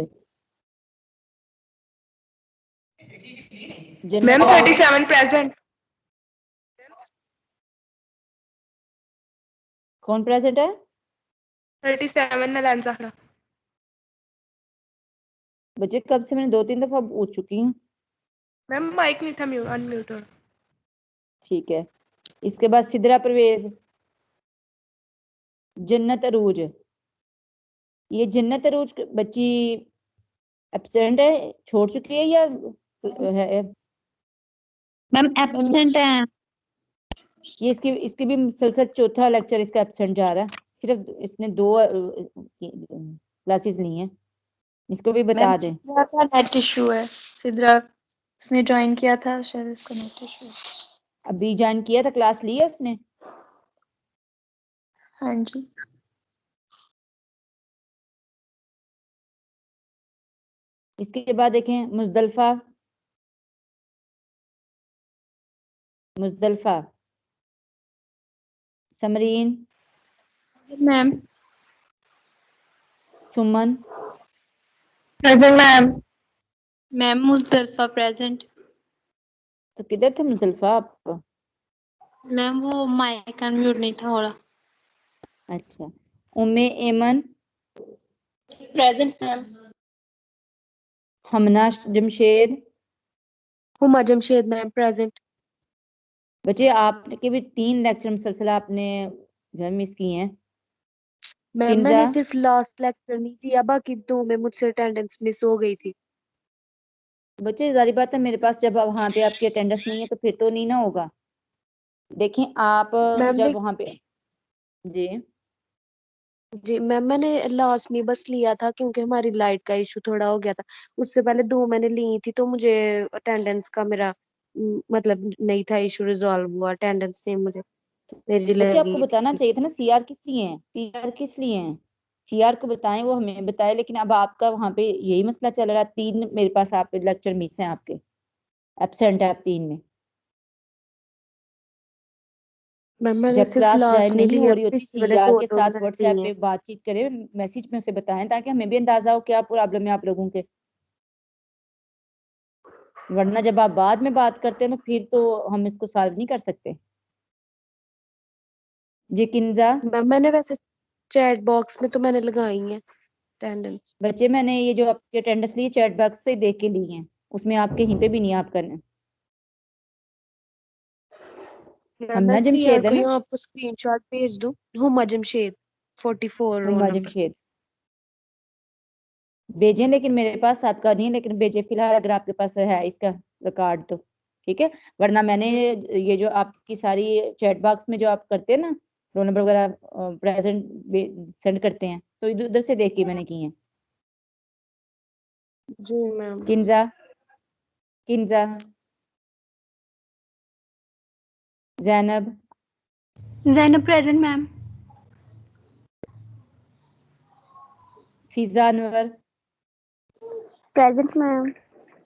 मैम जन्नत 37 प्रेजेंट। कौन प्रेजेंट है? 37 नलान ज़हरा। बच्चे कब से मैंने 2-3 दफा पूछ चुकी हूँ। मैम माइक नहीं था म्यूट अनम्यूट। ठीक है। इसके बाद सिदरा परवेज, जन्नत अरूज, ये जन्नत अरूज बच्ची एब्सेंट है, छोड़ चुकी है या है? मैम एब्सेंट है। ये इसकी भी मुसलसल चौथा लेक्चर इसका एब्सेंट जा रहा है, सिर्फ इसने 2 क्लासेस ली हैं, इसको भी बता मैम दें। सिद्रा का नेट इशू है। सिद्रा उसने ज्वाइन किया था, शायद इसका नेट इशू है। अभी ज्वाइन किया था, क्लास ली है उसने? हाँ जी। इसके बाद देखें Muzdalifa, Muzdalifa, Samreen, ma'am Suman, present ma'am. Ma'am Muzdalifa present. तो किधर थे मुजदलफा आप? मैम वो माइक अनम्यूट नहीं था हो रहा। अच्छा, Umme Aiman, present ma'am. Hamna Jamshed. Huma Jamshed ma'am present. बच्चे आपके भी 3 लेक्चर मुसलसल आपने जो है मिस किए हैं। मैम किंजा, मैंने सिर्फ लास्ट लेक्चर नहीं किया, बाकी 2 में मुझसे अटेंडेंस मिस हो गई थी। बच्चे जारी बात है, मेरे पास जब वहां पे आपकी अटेंडेंस नहीं है तो फिर तो नहीं ना होगा। देखें आप मैम जब देख वहां पे, जी जी मैम, मैंने लास्ट नहीं बस लिया था क्योंकि हमारी लाइट का इशू थोड़ा हो गया था। उससे पहले 2 मैंने ली थी, तो मुझे अटेंडेंस का मेरा मतलब नहीं था इशू रिजॉल्व हुआ, अटेंडेंस नहीं मुझे मेरी बच्चे आपको लगी बताना थी। चाहिए था ना, सीआर किस लिए है, सीआर किस लिए है, सीआर को बताएं, वो हमें बताए। लेकिन अब आपका वहां पे यही मसला चल रहा है, 3 मेरे पास आप लेक्चर मिस हैं आपके, एब्सेंट है आप 3 में। मैम मैंने जब सिर्फ क्लास ज्वाइन लास्ट नहीं नहीं हो लिया, रही होती, पिछले वाले सीआर के 2 साथ मैंने व्हाट्सएप लिए पे हैं। बातचीत करें, मैसेज में उसे बताएं, ताकि हमें भी अंदाजा हो क्या प्रॉब्लम है आप लोगों के। वरना जब आप बाद में बात करते हैं तो फिर तो हम इसको सॉल्व नहीं कर सकते। जी किंजा, मैम मैंने वैसे चैट बॉक्स में तो मैंने लगाई है अटेंडेंस। बच्चे मैंने ये जो आपके अटेंडेंस ली चैट बॉक्स से देख के ली है, उसमें आपके यहीं पे भी नहीं आप करना। मैम मैं हमना सीआर जमशेद है को ना, यहाँ आपको स्क्रीनशॉट भेज दूँ? Huma Jamshed 44 roll Huma number. जमशेद भेजें, लेकिन मेरे पास आपका नहीं है, लेकिन भेजे फिलहाल, अगर आपके पास है इसका रिकॉर्ड तो ठीक है। वरना मैंने ये जो आपकी सारी चैट बॉक्स में जो आप करते हैं ना, रोल नंबर वगैरह प्रेजेंट सेंड करते हैं, तो इधर उधर से देख के मैंने की है। जी ma'am. Kinza, Kinza, Zainab, Zainab present ma'am. Fiza Anwar, present ma'am.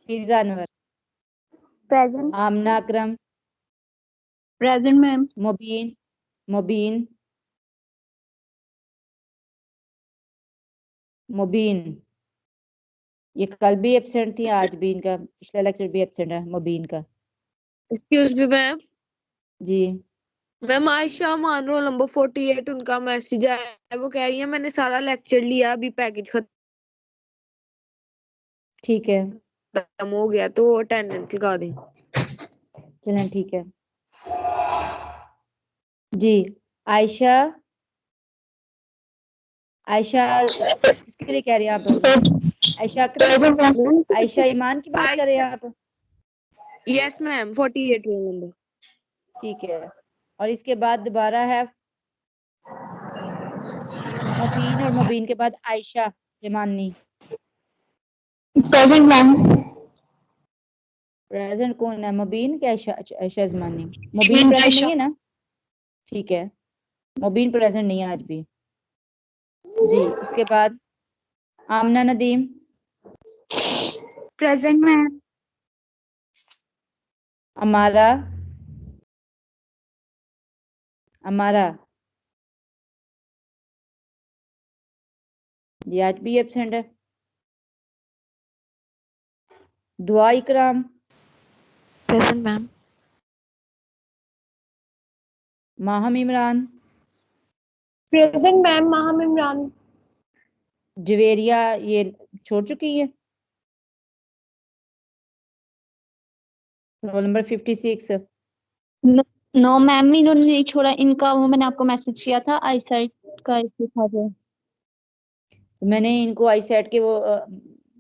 Fiza Anwar, present. Amna Akram, present ma'am. Mubeen, Mubeen, Mubeen, ये कल भी एब्सेंट थी, आज भी, इनका पिछला लेक्चर भी एब्सेंट है मुबीन का। Excuse me ma'am. जी ma'am Ayesha Maan roll number 48, उनका मैसेज आया, वो कह रही है मैंने सारा लेक्चर लिया, अभी पैकेज ठीक है, खत्म हो गया, तो अटेंडेंस लगा दें। चलें ठीक है। जी आयशा, आयशा किसके लिए कह रही हैं आप? आयशा अकरम, आयशा ईमान की बात कर रहे हैं आप? Yes ma'am 48 roll number. ठीक है, और इसके बाद दोबारा है मुबीन, और मुबीन के बाद आयशा जमानी। Present ma'am. प्रेजेंट कौन है, मुबीन के आयशा? आयशा जमानी। मुबीन प्रेजेंट नहीं है ना? ठीक है, मुबीन प्रेजेंट नहीं है आज भी। जी इसके बाद आमना नदीम, प्रेजेंट मैम। अमारा, अमारा जी आज भी एब्सेंट है। दुआ इकराम, present ma'am. Maham Imran, present ma'am. Maham Imran. Javeria ये छोड़ चुकी है, रोल नंबर 56। नो मैम, इन्होंने नहीं छोड़ा, इनका वो मैंने आपको मैसेज किया था, आई साइट का इशू था जो। तो मैंने इनको आई सेट के वो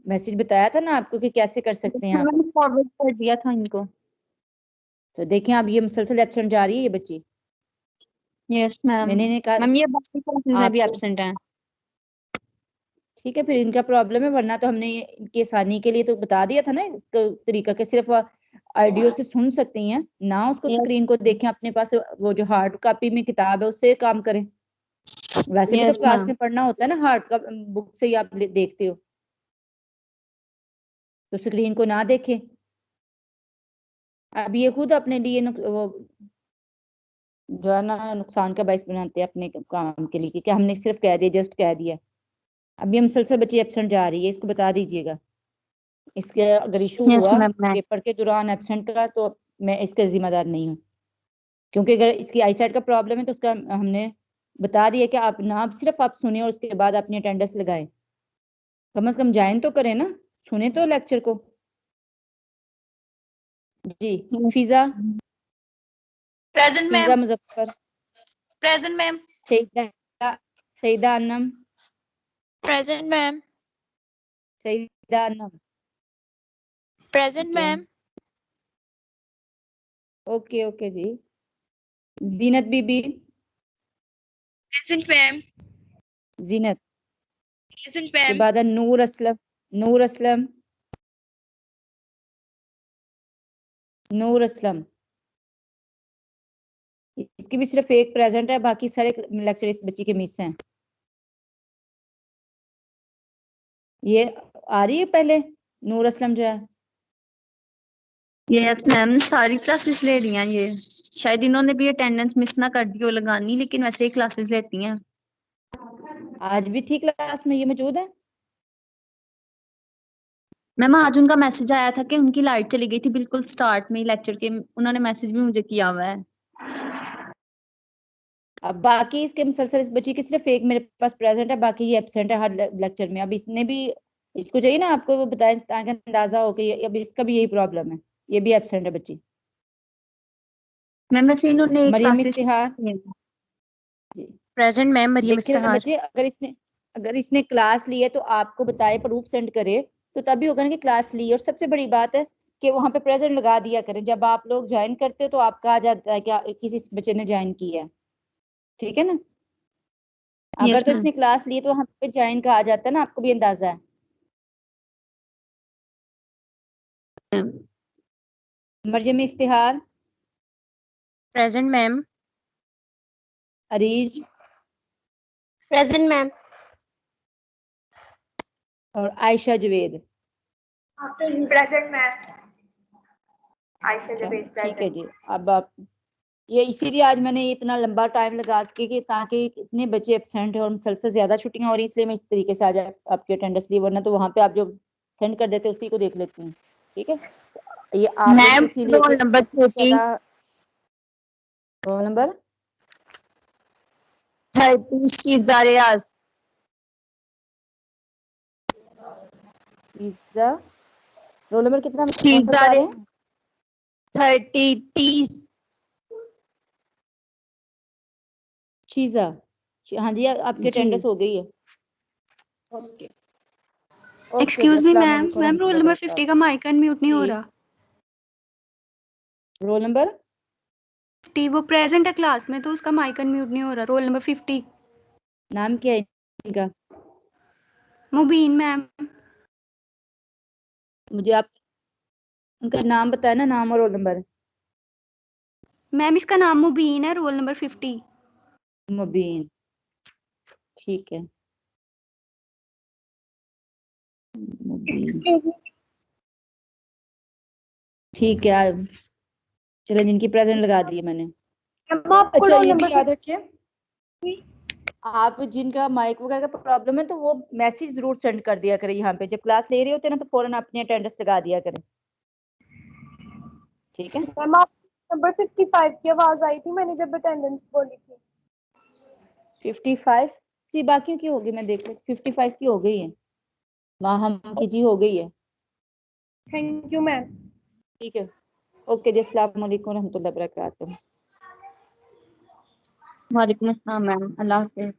मैसेज बताया था ना आपको कि कैसे कर सकते हैं आप। मैंने फॉरवर्ड कर दिया था इनको। तो देखें आप ये मुसलसल एब्सेंट जा रही है ये बच्ची। Yes ma'am. मैंने इन्हें कहा मैम ये बाकी क्लासेस में भी आपको, एब्सेंट हैं। ठीक है फिर इनका प्रॉब्लम है, वरना तो हमने इनकी आसानी के लिए तो बता दिया था ना इसका तरीका कि सिर्फ ऑडियो से सुन सकती हैं ना, उसको यस स्क्रीन को देखें, अपने पास वो जो हार्ड कॉपी में किताब है उससे काम करें। वैसे भी तो यस क्लास मैम। में पढ़ना होता है ना, हार्ड का बुक से ही आप देखते हो, तो स्क्रीन को ना देखें। अब ये खुद अपने लिए वो जो है ना नुकसान का बायस बनाते हैं अपने काम के लिए, क्योंकि हमने सिर्फ कह दिया, जस्ट कह दिया। अब ये मुसलसल बच्ची एब्सेंट जा रही है, इसको बता दीजिएगा। इसके अगर इशू यस हुआ मैम मैं पेपर के दौरान एब्सेंट का तो मैं इसका जिम्मेदार नहीं हूँ, क्योंकि अगर इसकी आईसाइट का प्रॉब्लम है तो उसका हमने बता दिया कि आप ना सिर्फ आप सुने और उसके बाद अपनी अटेंडेंस लगाएं। कम से कम ज्वाइन तो करें ना, सुने तो लेक्चर को। जी Fiza, present ma'am. Fiza Muzaffar, present ma'am. Saeeda, Saeeda Annam, present ma'am. Saeeda Annam. Present okay ma'am. Okay okay जी। Zeenat Bibi, present ma'am. Zeenat present के मैम। बाद है नूर असलम, नूर असलम, नूर असलम। इसकी भी सिर्फ एक प्रेजेंट है, बाकी सारे लेक्चर इस बच्ची के मिस हैं। ये आ रही है पहले नूर असलम जो है। यस मैम सारी क्लासेस ले रही हैं ये। शायद इन्होंने भी अटेंडेंस मिस ना कर दी हो लगानी, लेकिन वैसे ही क्लासेस लेती हैं। आज भी थी क्लास में, ये मौजूद है। मैम आज उनका मैसेज आया था कि उनकी लाइट चली गई थी बिल्कुल स्टार्ट में ही लेक्चर के, उन्होंने मैसेज भी मुझे किया हुआ है। अब बाकी इसके मुसलसल इस बच्ची की सिर्फ एक मेरे पास प्रेजेंट है, बाकी ये एब्सेंट है हर लेक्चर में। अब इसने भी, इसको चाहिए ना आपको वो बताएं ताकि अंदाजा हो कि अब इसका भी यही प्रॉब्लम है, ये भी एब्सेंट है बच्ची। मैम वैसे इन्होंने मरियम क्लासेस इफ्तिहार जी। प्रेजेंट मैम मरियम देखिए इफ्तिहार। बच्चे, अगर इसने क्लास ली है तो आपको बताए, प्रूफ सेंड करे, तो तभी होगा ना कि क्लास ली। और सबसे बड़ी बात है कि वहां पे प्रेजेंट लगा दिया करें, जब आप लोग ज्वाइन करते हो तो आपका आ जाता है कि किसी बच्चे ने ज्वाइन किया है, ठीक है ना। अगर यस तो मैम। इसने क्लास ली तो वहां पे ज्वाइन का आ जाता है ना, आपको भी अंदाजा है। Maryam Iftikhar, present ma'am. Areej present ma'am. और आयशा जवेद। Present ma'am. आयशा अच्छा जवेद ठीक है प्रेजेंट। जी। अब आप ये इसीलिए आज मैंने इतना लंबा टाइम लगा के कि ताकि इतने बच्चे एब्सेंट है और मुसलसल ज्यादा छुट्टियां हो रही, इसलिए मैं इस तरीके से आज आपकी अटेंडेंस ली, वरना तो वहां पे आप जो सेंड कर देते उसी को देख लेती हैं। ठीक है, ये आप लोग मैम इसीलिए रोल कि नंबर 30। ज्यादा रोल नंबर 30 शीज़ा रियाज। पिज्जा, रोल नंबर कितना कौन सा शीज़ा बता रहे हैं? 30। शीजा, हाँ जी आपकी जी अटेंडेंस हो गई है। ओके। ओके जी, एक्सक्यूज मी अस्सलाम मैम, वालेकुम मैम रोल रहमतुल्लाहि नंबर 50 वबरकातुहू। का माइक अनम्यूट नहीं हो जी, रहा। रोल नंबर 50 वो प्रेजेंट है क्लास में तो उसका माइक अनम्यूट नहीं हो रहा। Roll number 50। नाम क्या है इनका? मुबीन मैम। मुझे आप उनका नाम बताया ना, नाम और रोल नंबर। मैम इसका नाम मुबीन है, रोल नंबर 50। मुबीन, ठीक है मुबीन, ठीक है। चलो जिनकी प्रेजेंट लगा दी है मैंने। आपको अच्छा रोल ये भी नंबर याद रखिए, आप जिनका माइक वगैरह का प्रॉब्लम है तो वो मैसेज जरूर सेंड कर दिया करें यहाँ पे, जब क्लास ले रहे होते हैं ना तो फौरन अपनी अटेंडेंस लगा दिया करें, ठीक है। मैम आप नंबर 55 की आवाज आई थी मैंने जब अटेंडेंस बोली थी। 55 जी, बाकियों की होगी मैं देख लेती। 55 की हो गई है, माहम की जी हो गई है, थैंक यू मैम। ठीक है। ओके जी, अस्सलाम वालेकुम रहमतुल्लाहि वबरकातुहू। वालेकुम अस्सलाम मैम, अल्लाह हाफिज।